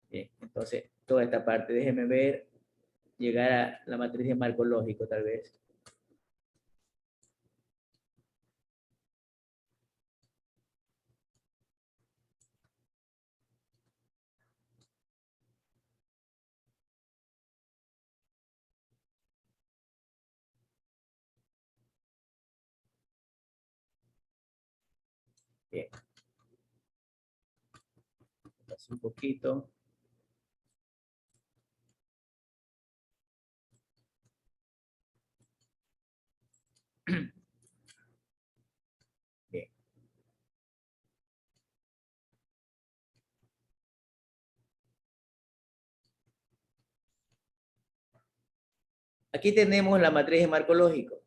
Bien, entonces, toda esta parte, déjenme ver, llegar a la matriz de marco lógico, tal vez. Bien. Así un poquito. Bien. Aquí tenemos la matriz de marco lógico.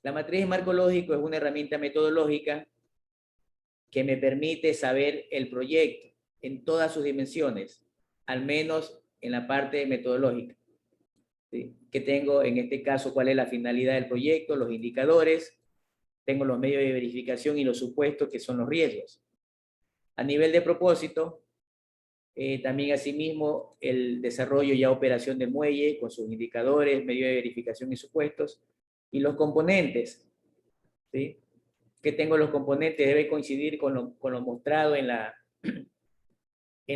La matriz de marco lógico es una herramienta metodológica que me permite saber el proyecto en todas sus dimensiones, al menos en la parte metodológica. ¿Sí? Que tengo en este caso cuál es la finalidad del proyecto, los indicadores, tengo los medios de verificación y los supuestos que son los riesgos. A nivel de propósito, también asimismo el desarrollo y operación del muelle con sus indicadores, medios de verificación y supuestos, y los componentes. ¿Sí? Que tengo los componentes debe coincidir con lo mostrado en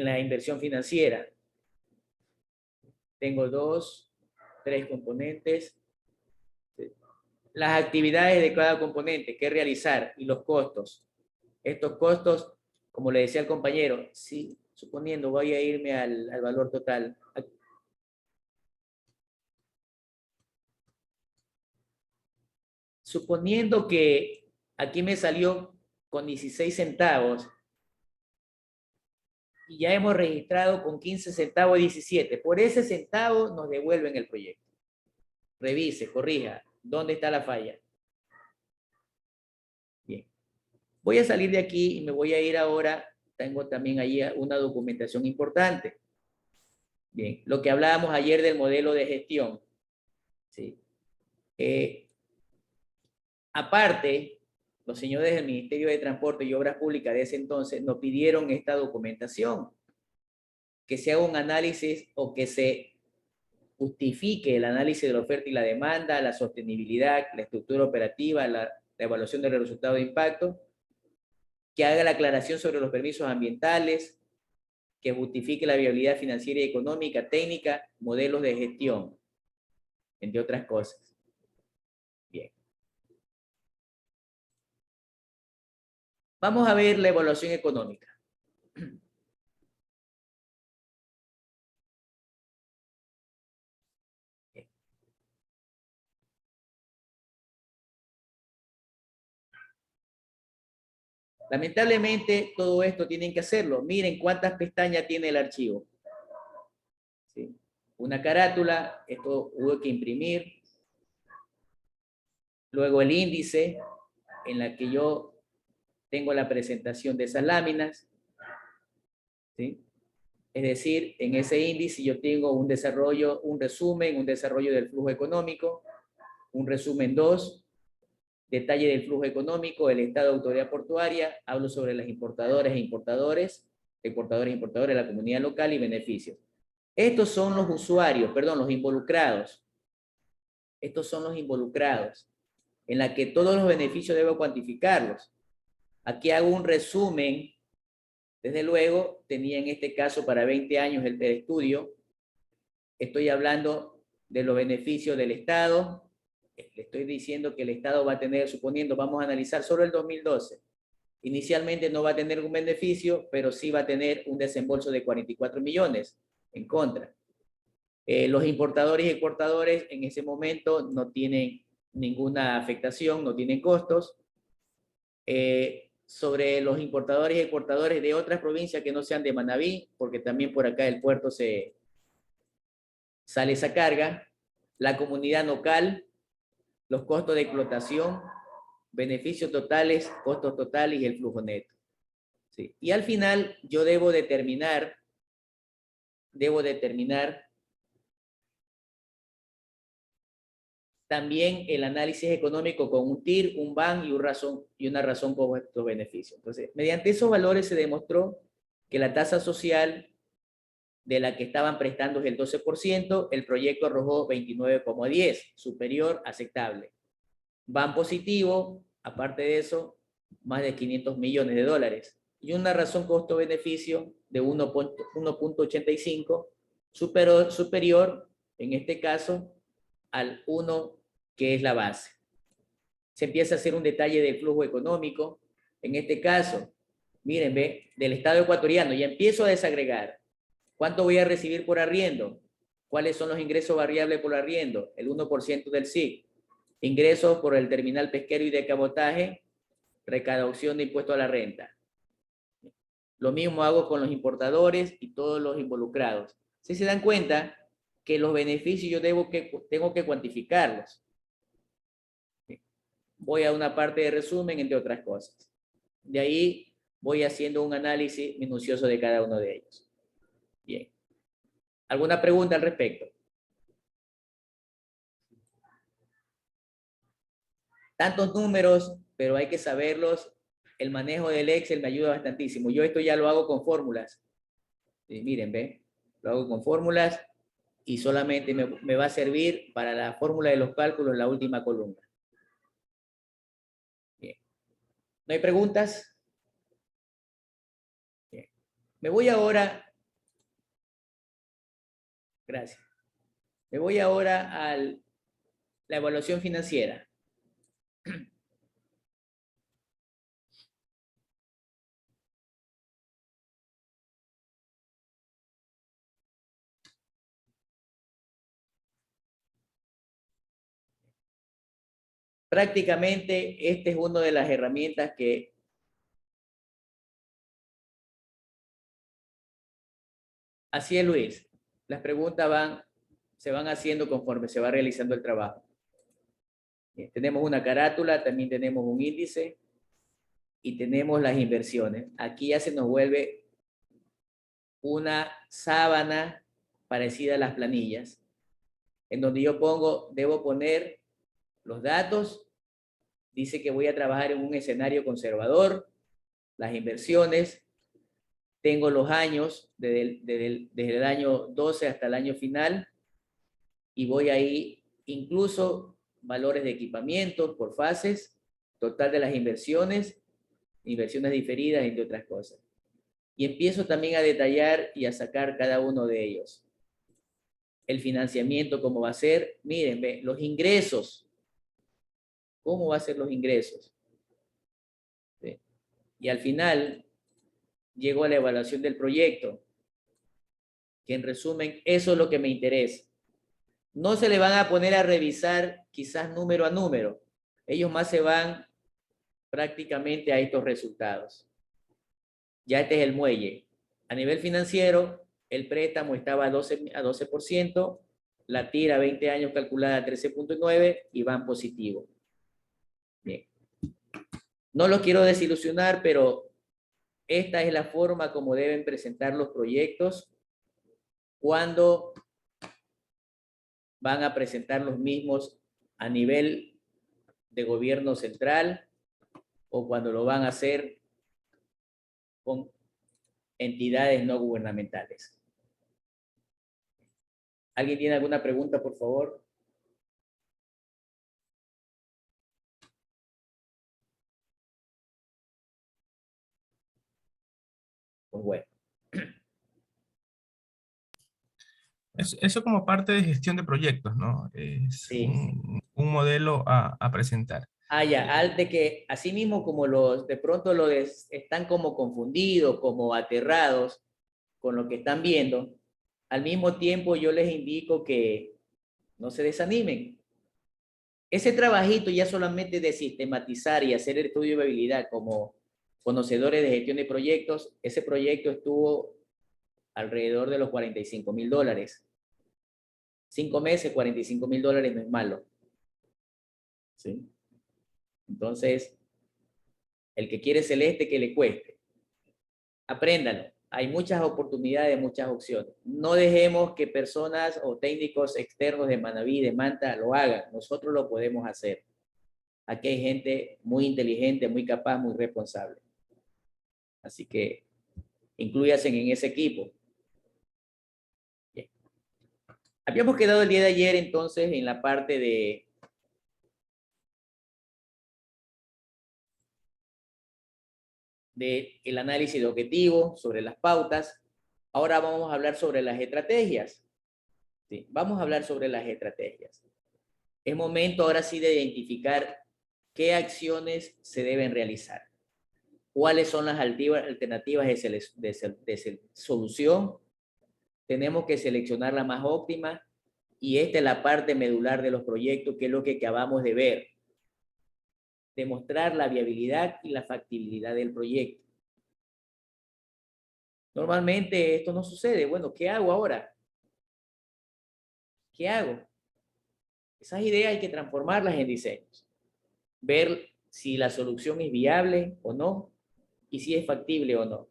la inversión financiera. Tengo 2, 3 componentes. Las actividades de cada componente que realizar y los costos. Estos costos, como le decía al compañero, sí, suponiendo voy a irme al valor total. Suponiendo que aquí me salió con 16 centavos y ya hemos registrado con 15 centavos 17. Por ese centavo nos devuelven el proyecto. Revise, corrija. ¿Dónde está la falla? Bien. Voy a salir de aquí y me voy a ir ahora. Tengo también allí una documentación importante. Bien. Lo que hablábamos ayer del modelo de gestión. ¿Sí? Aparte, los señores del Ministerio de Transporte y Obras Públicas de ese entonces nos pidieron esta documentación. Que se haga un análisis o que se justifique el análisis de la oferta y la demanda, la sostenibilidad, la estructura operativa, la evaluación de los resultados de impacto, que haga la aclaración sobre los permisos ambientales, que justifique la viabilidad financiera y económica, técnica, modelos de gestión, entre otras cosas. Bien. Vamos a ver la evaluación económica. Lamentablemente, todo esto tienen que hacerlo. Miren cuántas pestañas tiene el archivo. ¿Sí? Una carátula, esto hubo que imprimir. Luego el índice, en la que yo tengo la presentación de esas láminas. ¿Sí? Es decir, en ese índice yo tengo un desarrollo, un resumen, un desarrollo del flujo económico, un resumen 2, detalle del flujo económico, el estado de autoridad portuaria, hablo sobre las importadoras e importadores, la comunidad local y beneficios. Estos son los usuarios, perdón, los involucrados. Estos son los involucrados, en la que todos los beneficios debo cuantificarlos. Aquí hago un resumen Desde luego, tenía en este caso para 20 años el estudio. Estoy hablando de los beneficios del Estado. Le estoy diciendo que el Estado va a tener, suponiendo, vamos a analizar solo el 2012. Inicialmente no va a tener un beneficio, pero sí va a tener un desembolso de 44 millones en contra. Los importadores y exportadores en ese momento no tienen ninguna afectación, no tienen costos. Sobre los importadores y exportadores de otras provincias que no sean de Manabí, porque también por acá del puerto sale esa carga, la comunidad local, los costos de explotación, beneficios totales, costos totales y el flujo neto. ¿Sí? Y al final yo debo determinar también el análisis económico con un TIR, un BAN y una razón por estos beneficios. Entonces, mediante esos valores se demostró que la tasa social de la que estaban prestando es el 12%, el proyecto arrojó 29,10, superior, aceptable. BAN positivo, aparte de eso, más de 500 millones de dólares. Y una razón costo-beneficio de 1.85, superior, en este caso, al 1, que es la base. Se empieza a hacer un detalle del flujo económico. En este caso, miren, ve, del Estado ecuatoriano, ya empiezo a desagregar. ¿Cuánto voy a recibir por arriendo? ¿Cuáles son los ingresos variables por arriendo? El 1% del SIC. Ingresos por el terminal pesquero y de cabotaje, recaudación de impuesto a la renta. Lo mismo hago con los importadores y todos los involucrados. Si se dan cuenta que los beneficios yo tengo que cuantificarlos. Voy a una parte de resumen, entre otras cosas. De ahí voy haciendo un análisis minucioso de cada uno de ellos. Bien. ¿Alguna pregunta al respecto? Tantos números, pero hay que saberlos. El manejo del Excel me ayuda bastantísimo. Yo esto ya lo hago con fórmulas. Miren, ¿ven? Lo hago con fórmulas y solamente me va a servir para la fórmula de los cálculos en la última columna. Bien. ¿No hay preguntas? Bien. Me voy ahora... Gracias. Me voy ahora a la evaluación financiera. Prácticamente esta es una de las herramientas que así es, Luis. Las preguntas se van haciendo conforme se va realizando el trabajo. Bien, tenemos una carátula, también tenemos un índice y tenemos las inversiones. Aquí ya se nos vuelve una sábana parecida a las planillas, en donde yo debo poner los datos. Dice que voy a trabajar en un escenario conservador, las inversiones, tengo los años desde el año 12 hasta el año final y voy ahí incluso valores de equipamiento por fases, total de las inversiones diferidas, entre otras cosas. Y empiezo también a detallar y a sacar cada uno de ellos. El financiamiento, ¿cómo va a ser? Miren, ve, los ingresos. ¿Cómo va a ser los ingresos? ¿Sí? Y al final, llego a la evaluación del proyecto, que en resumen, eso es lo que me interesa. No se le van a poner a revisar quizás número a número. Ellos más se van prácticamente a estos resultados. Ya este es el muelle. A nivel financiero, el préstamo estaba a 12%, la tira 20 años calculada a 13.9 y van positivo. Bien. No los quiero desilusionar, pero esta es la forma como deben presentar los proyectos cuando van a presentar los mismos a nivel de gobierno central o cuando lo van a hacer con entidades no gubernamentales. ¿Alguien tiene alguna pregunta, por favor? pues bueno. Eso como parte de gestión de proyectos, ¿no? Es Sí. un modelo a presentar. Ah, ya, al de que así mismo como los, de pronto están como confundidos, como aterrados con lo que están viendo, al mismo tiempo yo les indico que no se desanimen. Ese trabajito ya solamente de sistematizar y hacer el estudio de viabilidad como conocedores de gestión de proyectos, ese proyecto estuvo alrededor de los $45,000. 5 meses, $45,000 no es malo. ¿Sí? Entonces, el que quiere celeste, que le cueste. Apréndalo. Hay muchas oportunidades, muchas opciones. No dejemos que personas o técnicos externos de Manaví, de Manta, lo hagan. Nosotros lo podemos hacer. Aquí hay gente muy inteligente, muy capaz, muy responsable. Así que inclúyase en ese equipo. Bien. Habíamos quedado el día de ayer entonces en la parte del análisis de objetivos, sobre las pautas. Ahora vamos a hablar sobre las estrategias. ¿Sí? Vamos a hablar sobre las estrategias. Es momento ahora sí de identificar qué acciones se deben realizar. ¿Cuáles son las alternativas de solución? Tenemos que seleccionar la más óptima y esta es la parte medular de los proyectos, que es lo que acabamos de ver. Demostrar la viabilidad y la factibilidad del proyecto. Normalmente esto no sucede. Bueno, ¿qué hago ahora? ¿Qué hago? Esas ideas hay que transformarlas en diseños. Ver si la solución es viable o no y si es factible o no.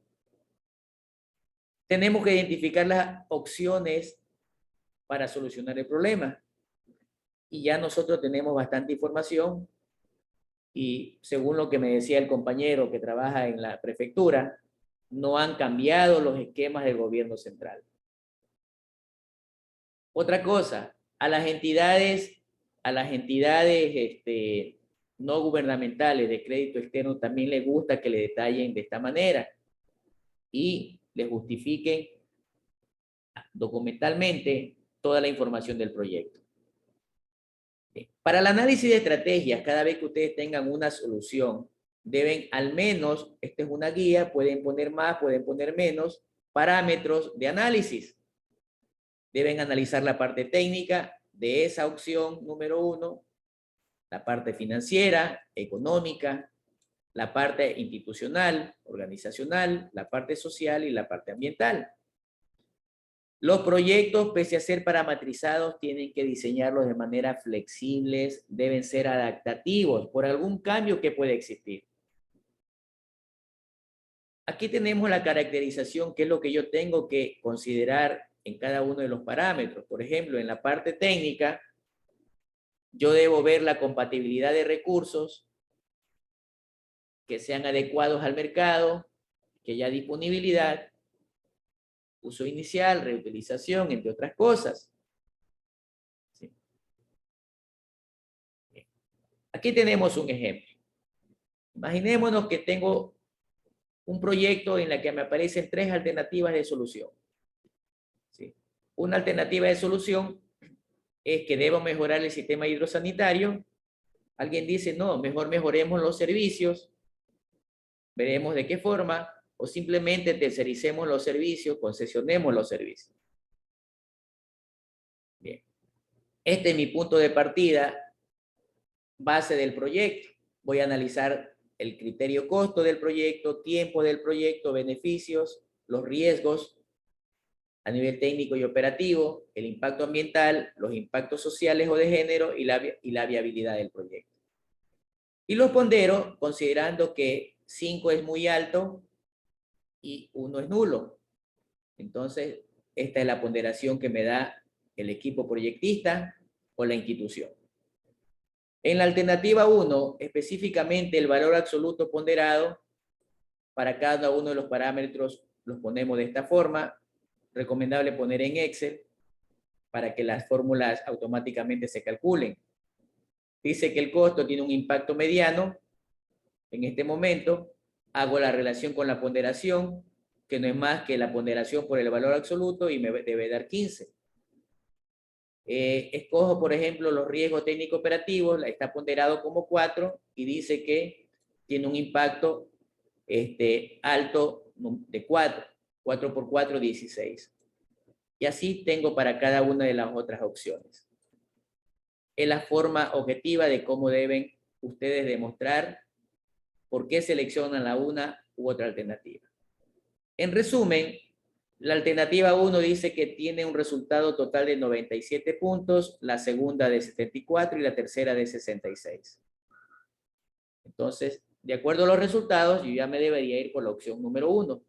Tenemos que identificar las opciones para solucionar el problema. Y ya nosotros tenemos bastante información y según lo que me decía el compañero que trabaja en la prefectura, no han cambiado los esquemas del gobierno central. Otra cosa, a las entidades no gubernamentales de crédito externo también les gusta que le detallen de esta manera y les justifiquen documentalmente toda la información del proyecto. Para el análisis de estrategias, cada vez que ustedes tengan una solución, deben al menos, esta es una guía, pueden poner más, pueden poner menos, parámetros de análisis. Deben analizar la parte técnica de esa opción número 1, la parte financiera, económica, la parte institucional, organizacional, la parte social y la parte ambiental. Los proyectos, pese a ser parametrizados, tienen que diseñarlos de manera flexibles, deben ser adaptativos por algún cambio que puede existir. Aquí tenemos la caracterización, que es lo que yo tengo que considerar en cada uno de los parámetros. Por ejemplo, en la parte técnica, yo debo ver la compatibilidad de recursos que sean adecuados al mercado, que haya disponibilidad, uso inicial, reutilización, entre otras cosas. ¿Sí? Aquí tenemos un ejemplo. Imaginémonos que tengo un proyecto en la que me aparecen 3 alternativas de solución. ¿Sí? Una alternativa de solución es que debo mejorar el sistema hidrosanitario. Alguien dice, no, mejor mejoremos los servicios, veremos de qué forma, o simplemente tercericemos los servicios, concesionemos los servicios. Bien. Este es mi punto de partida, base del proyecto. Voy a analizar el criterio costo del proyecto, tiempo del proyecto, beneficios, los riesgos a nivel técnico y operativo, el impacto ambiental, los impactos sociales o de género y la viabilidad del proyecto. Y los pondero considerando que 5 es muy alto y 1 es nulo. Entonces, esta es la ponderación que me da el equipo proyectista o la institución. En la alternativa 1, específicamente el valor absoluto ponderado para cada uno de los parámetros los ponemos de esta forma. Recomendable poner en Excel para que las fórmulas automáticamente se calculen. Dice que el costo tiene un impacto mediano. En este momento hago la relación con la ponderación, que no es más que la ponderación por el valor absoluto y me debe dar 15. Escojo, por ejemplo, los riesgos técnico-operativos, está ponderado como 4 y dice que tiene un impacto alto de 4. 4 por 4, 16. Y así tengo para cada una de las otras opciones. Es la forma objetiva de cómo deben ustedes demostrar por qué seleccionan la una u otra alternativa. En resumen, la alternativa 1 dice que tiene un resultado total de 97 puntos, la segunda de 74 y la tercera de 66. Entonces, de acuerdo a los resultados, yo ya me debería ir por la opción número 1.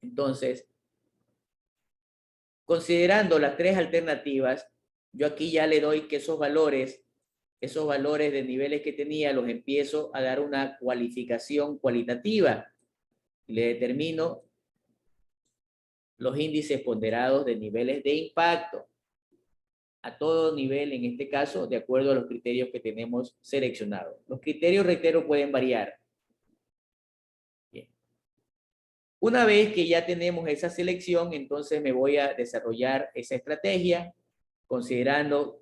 Entonces, considerando las 3 alternativas, yo aquí ya le doy que esos valores de niveles que tenía, los empiezo a dar una cualificación cualitativa. Le determino los índices ponderados de niveles de impacto a todo nivel, en este caso, de acuerdo a los criterios que tenemos seleccionados. Los criterios, reitero, pueden variar. Bien. Una vez que ya tenemos esa selección, entonces me voy a desarrollar esa estrategia, considerando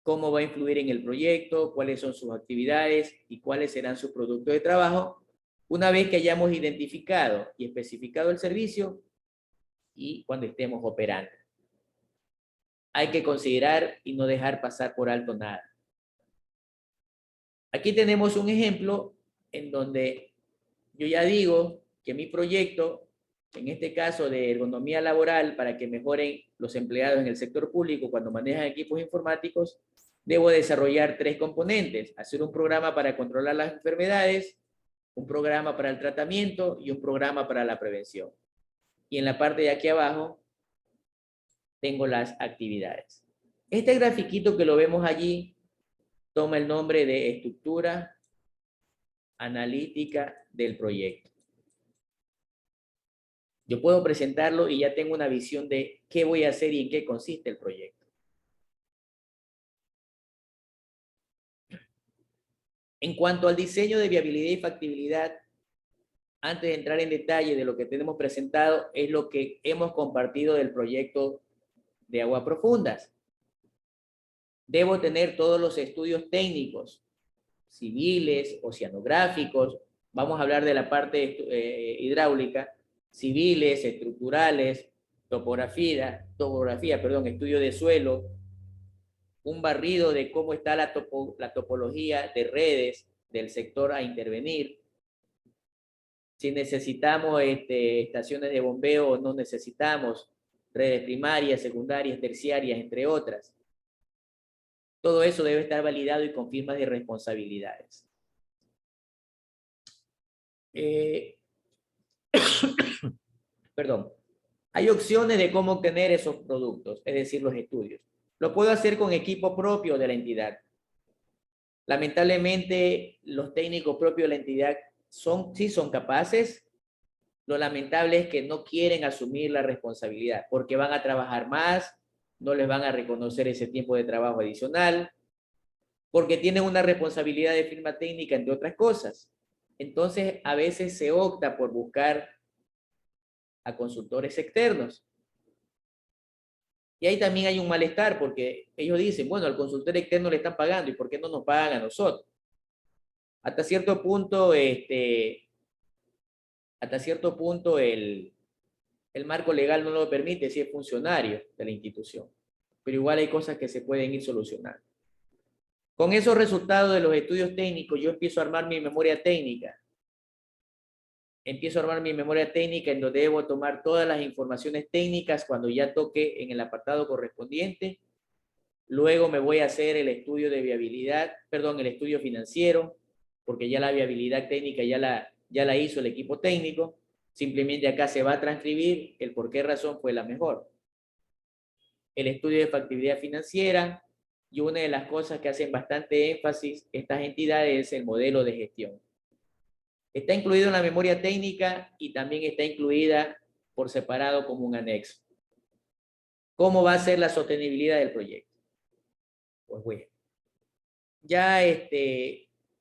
cómo va a influir en el proyecto, cuáles son sus actividades y cuáles serán sus productos de trabajo. Una vez que hayamos identificado y especificado el servicio y cuando estemos operando. Hay que considerar y no dejar pasar por alto nada. Aquí tenemos un ejemplo en donde yo ya digo que mi proyecto, en este caso de ergonomía laboral para que mejoren los empleados en el sector público cuando manejan equipos informáticos, debo desarrollar 3 componentes: hacer un programa para controlar las enfermedades, un programa para el tratamiento y un programa para la prevención. Y en la parte de aquí abajo tengo las actividades. Este grafiquito que lo vemos allí toma el nombre de estructura analítica del proyecto. Yo puedo presentarlo y ya tengo una visión de qué voy a hacer y en qué consiste el proyecto. En cuanto al diseño de viabilidad y factibilidad, antes de entrar en detalle de lo que tenemos presentado, es lo que hemos compartido del proyecto de aguas profundas. Debo tener todos los estudios técnicos, civiles, oceanográficos, vamos a hablar de la parte hidráulica, civiles, estructurales, topografía, estudio de suelo, un barrido de cómo está la topología de redes del sector a intervenir, si necesitamos estaciones de bombeo o no necesitamos, redes primarias, secundarias, terciarias, entre otras. Todo eso debe estar validado y con firmas de responsabilidades. Perdón. Hay opciones de cómo obtener esos productos, es decir, los estudios. Lo puedo hacer con equipo propio de la entidad. Lamentablemente, los técnicos propios de la entidad sí son capaces. Lo lamentable es que no quieren asumir la responsabilidad porque van a trabajar más, no les van a reconocer ese tiempo de trabajo adicional, porque tienen una responsabilidad de firma técnica, entre otras cosas. Entonces, a veces se opta por buscar a consultores externos. Y ahí también hay un malestar, porque ellos dicen, bueno, al consultor externo le están pagando, ¿y por qué no nos pagan a nosotros? Hasta cierto punto, el marco legal no lo permite si es funcionario de la institución. Pero igual hay cosas que se pueden ir solucionando. Con esos resultados de los estudios técnicos, yo empiezo a armar mi memoria técnica. En donde debo tomar todas las informaciones técnicas cuando ya toque en el apartado correspondiente. Luego me voy a hacer el estudio de viabilidad, el estudio financiero, porque ya la viabilidad técnica ya la hizo el equipo técnico. Simplemente acá se va a transcribir el por qué razón fue la mejor. El estudio de factibilidad financiera, y una de las cosas que hacen bastante énfasis estas entidades es el modelo de gestión. Está incluido en la memoria técnica y también está incluida por separado como un anexo. ¿Cómo va a ser la sostenibilidad del proyecto? Pues bueno, ya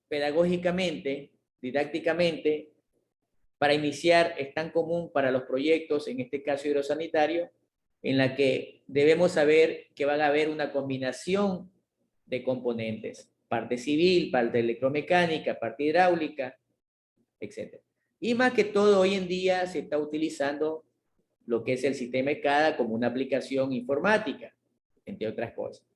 pedagógicamente, didácticamente, para iniciar es tan común para los proyectos, en este caso hidrosanitario, en la que debemos saber que van a haber una combinación de componentes, parte civil, parte electromecánica, parte hidráulica, etc. Y más que todo, hoy en día se está utilizando lo que es el sistema ECADA como una aplicación informática, entre otras cosas.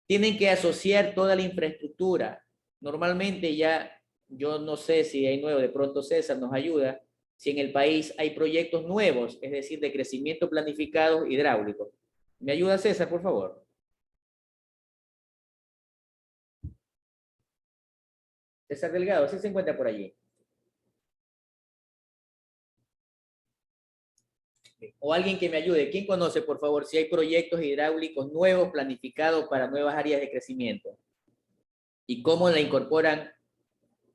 Tienen que asociar toda la infraestructura. Normalmente ya, yo no sé si hay nuevo, de pronto César nos ayuda, si en el país hay proyectos nuevos, es decir, de crecimiento planificado hidráulico. ¿Me ayuda César, por favor? César Delgado, ¿sí se encuentra por allí? O alguien que me ayude. ¿Quién conoce, por favor, si hay proyectos hidráulicos nuevos planificados para nuevas áreas de crecimiento? ¿Y cómo la incorporan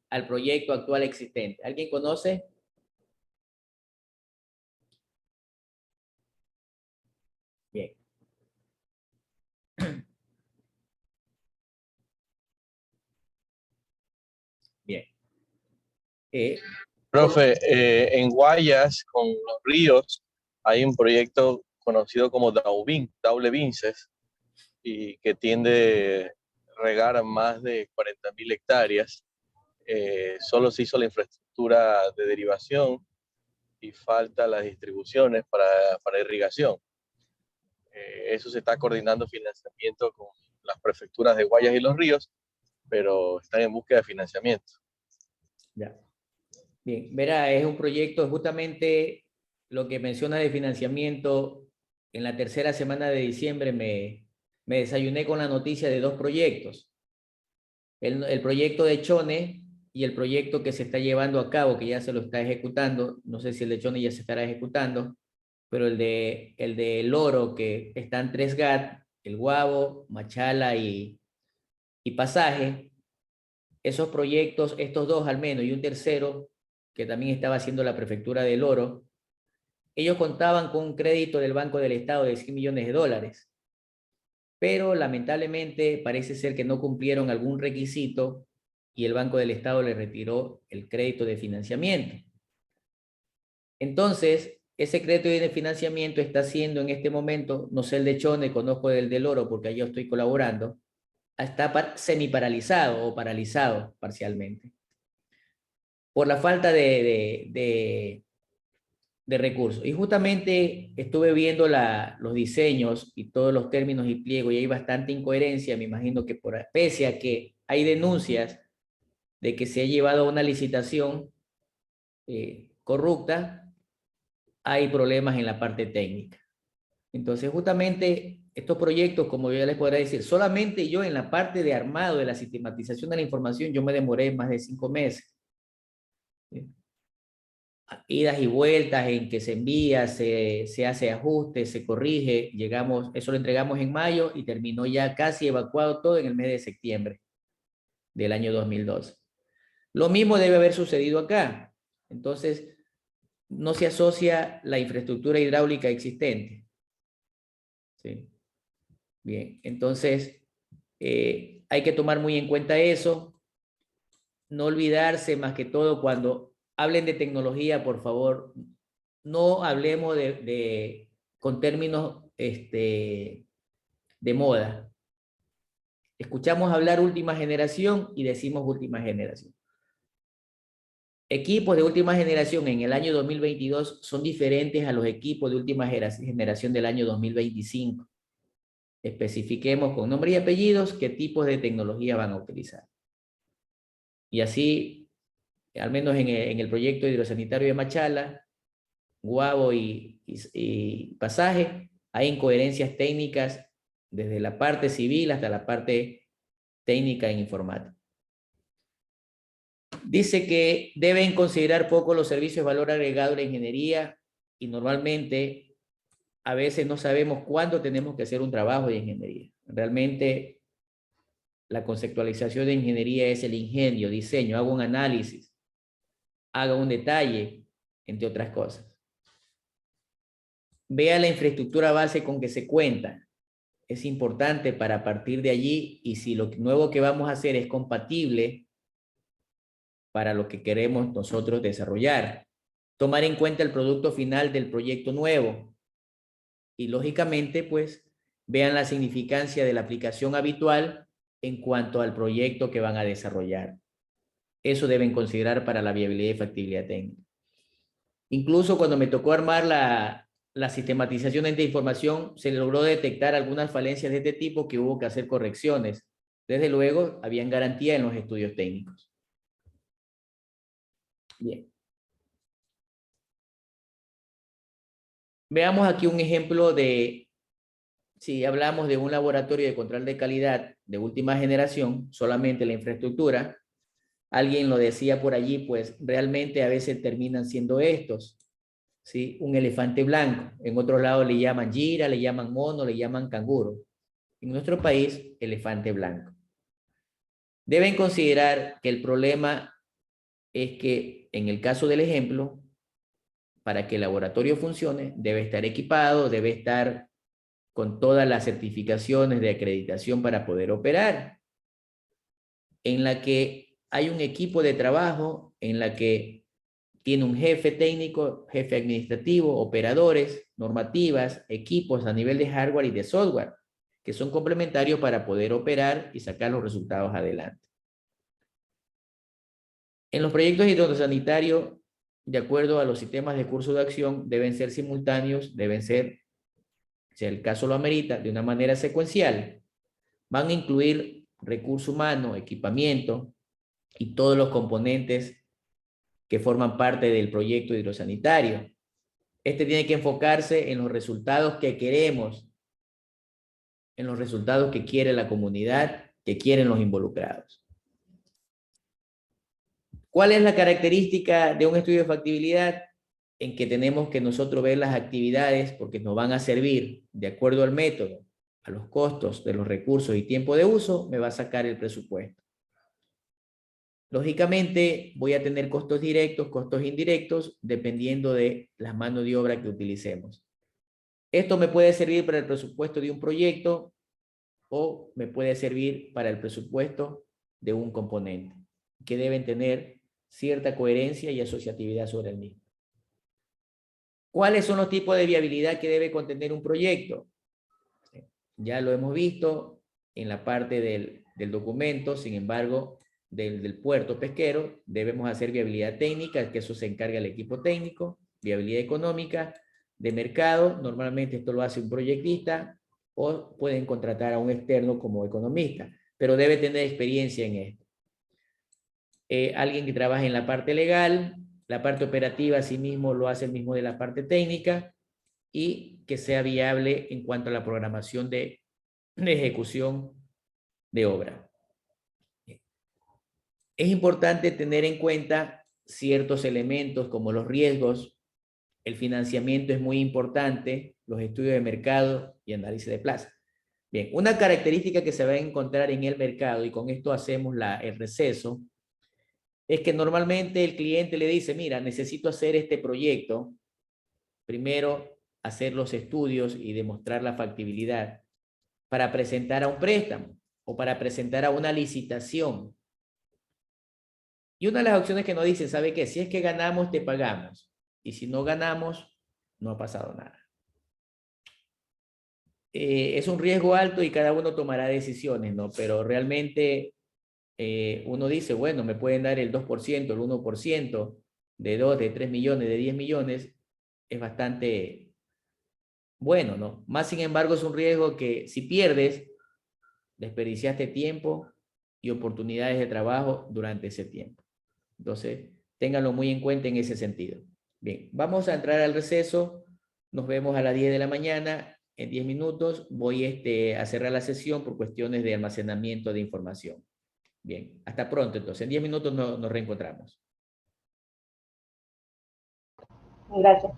al proyecto actual existente? ¿Alguien conoce? Bien. Bien. Profe, en Guayas, con los ríos, hay un proyecto conocido como Daule Vinces, y que tiende a regar más de 40.000 hectáreas. Solo se hizo la infraestructura de derivación y falta las distribuciones para irrigación. Eso se está coordinando financiamiento con las prefecturas de Guayas y Los Ríos, pero están en búsqueda de financiamiento. Ya. Bien, verá, es un proyecto justamente lo que menciona de financiamiento. En la tercera semana de diciembre me desayuné con la noticia de dos proyectos. El proyecto de Chone y el proyecto que se está llevando a cabo, que ya se lo está ejecutando. No sé si el de Chone ya se estará ejecutando, pero el de Loro, que están 3 GAT, el Guabo, Machala y Pasaje. Esos proyectos, estos dos al menos, y un tercero, que también estaba haciendo la prefectura del Oro, ellos contaban con un crédito del Banco del Estado de 100 millones de dólares. Pero lamentablemente parece ser que no cumplieron algún requisito y el Banco del Estado le retiró el crédito de financiamiento. Entonces, ese crédito de financiamiento está siendo en este momento, no sé el de Chone, conozco el del Oro porque yo estoy colaborando, está semi-paralizado o paralizado parcialmente por la falta de recursos. Y justamente estuve viendo los diseños y todos los términos y pliegos y hay bastante incoherencia. Me imagino que pese a que hay denuncias de que se ha llevado a una licitación corrupta, hay problemas en la parte técnica. Entonces justamente estos proyectos, como yo ya les podré decir, solamente yo en la parte de armado de la sistematización de la información, yo me demoré más de 5 meses. ¿Sí? Idas y vueltas en que se envía, se hace ajuste, se corrige, eso lo entregamos en mayo y terminó ya casi evacuado todo en el mes de septiembre del año 2012. Lo mismo debe haber sucedido acá. Entonces, no se asocia la infraestructura hidráulica existente. ¿Sí? Bien, entonces hay que tomar muy en cuenta eso, no olvidarse más que todo cuando hablen de tecnología, por favor, no hablemos con términos de moda. Escuchamos hablar última generación y decimos última generación. Equipos de última generación en el año 2022 son diferentes a los equipos de última generación del año 2025. Especifiquemos con nombre y apellidos qué tipos de tecnología van a utilizar. Y así, al menos en el proyecto hidrosanitario de Machala, Guabo y Pasaje, hay incoherencias técnicas desde la parte civil hasta la parte técnica en informática. Dice que deben considerar poco los servicios de valor agregado de la ingeniería y normalmente a veces no sabemos cuándo tenemos que hacer un trabajo de ingeniería. Realmente la conceptualización de ingeniería es el ingenio, diseño, hago un análisis, haga un detalle, entre otras cosas. Vea la infraestructura base con que se cuenta. Es importante para partir de allí y si lo nuevo que vamos a hacer es compatible para lo que queremos nosotros desarrollar. Tomar en cuenta el producto final del proyecto nuevo. Y lógicamente, pues, vean la significancia de la aplicación habitual en cuanto al proyecto que van a desarrollar. Eso deben considerar para la viabilidad y factibilidad técnica. Incluso cuando me tocó armar la sistematización de información, se logró detectar algunas falencias de este tipo que hubo que hacer correcciones. Desde luego, habían garantía en los estudios técnicos. Bien. Veamos aquí un ejemplo de, si hablamos de un laboratorio de control de calidad de última generación, solamente la infraestructura, alguien lo decía por allí, pues realmente a veces terminan siendo estos, ¿sí? Un elefante blanco. En otros lados le llaman gira, le llaman mono, le llaman canguro. En nuestro país, elefante blanco. Deben considerar que el problema es que, en el caso del ejemplo, para que el laboratorio funcione, debe estar equipado, debe estar con todas las certificaciones de acreditación para poder operar, en la que hay un equipo de trabajo, en la que tiene un jefe técnico, jefe administrativo, operadores, normativas, equipos a nivel de hardware y de software, que son complementarios para poder operar y sacar los resultados adelante. En los proyectos hidrosanitarios, de acuerdo a los sistemas de curso de acción, deben ser simultáneos, deben ser, si el caso lo amerita, de una manera secuencial. Van a incluir recurso humano, equipamiento y todos los componentes que forman parte del proyecto hidrosanitario. Este tiene que enfocarse en los resultados que queremos, en los resultados que quiere la comunidad, que quieren los involucrados. ¿Cuál es la característica de un estudio de factibilidad? En que tenemos que nosotros ver las actividades porque nos van a servir de acuerdo al método, a los costos de los recursos y tiempo de uso, me va a sacar el presupuesto. Lógicamente, voy a tener costos directos, costos indirectos, dependiendo de la mano de obra que utilicemos. Esto me puede servir para el presupuesto de un proyecto o me puede servir para el presupuesto de un componente, que deben tener cierta coherencia y asociatividad sobre el mismo. ¿Cuáles son los tipos de viabilidad que debe contener un proyecto? Ya lo hemos visto en la parte del documento, sin embargo, del puerto pesquero, debemos hacer viabilidad técnica, que eso se encarga el equipo técnico, viabilidad económica, de mercado, normalmente esto lo hace un proyectista, o pueden contratar a un externo como economista, pero debe tener experiencia en esto. Alguien que trabaje en la parte legal, la parte operativa asimismo lo hace el mismo de la parte técnica, y que sea viable en cuanto a la programación de ejecución de obra. Es importante tener en cuenta ciertos elementos como los riesgos, el financiamiento es muy importante, los estudios de mercado y análisis de plaza. Bien, una característica que se va a encontrar en el mercado, y con esto hacemos el receso, es que normalmente el cliente le dice, mira, necesito hacer este proyecto, primero hacer los estudios y demostrar la factibilidad para presentar a un préstamo o para presentar a una licitación. Y una de las opciones que nos dicen, ¿sabe qué? Si es que ganamos, te pagamos. Y si no ganamos, no ha pasado nada. Es un riesgo alto y cada uno tomará decisiones, ¿no? Pero realmente uno dice, bueno, me pueden dar el 2%, el 1%, de 2, de 3 millones, de 10 millones, es bastante bueno, ¿no? Más sin embargo, es un riesgo que si pierdes, desperdiciaste tiempo y oportunidades de trabajo durante ese tiempo. Entonces, ténganlo muy en cuenta en ese sentido. Bien, vamos a entrar al receso. Nos vemos a las 10 de la mañana. En 10 minutos voy a cerrar la sesión por cuestiones de almacenamiento de información. Bien, hasta pronto entonces. En 10 minutos nos reencontramos. Gracias.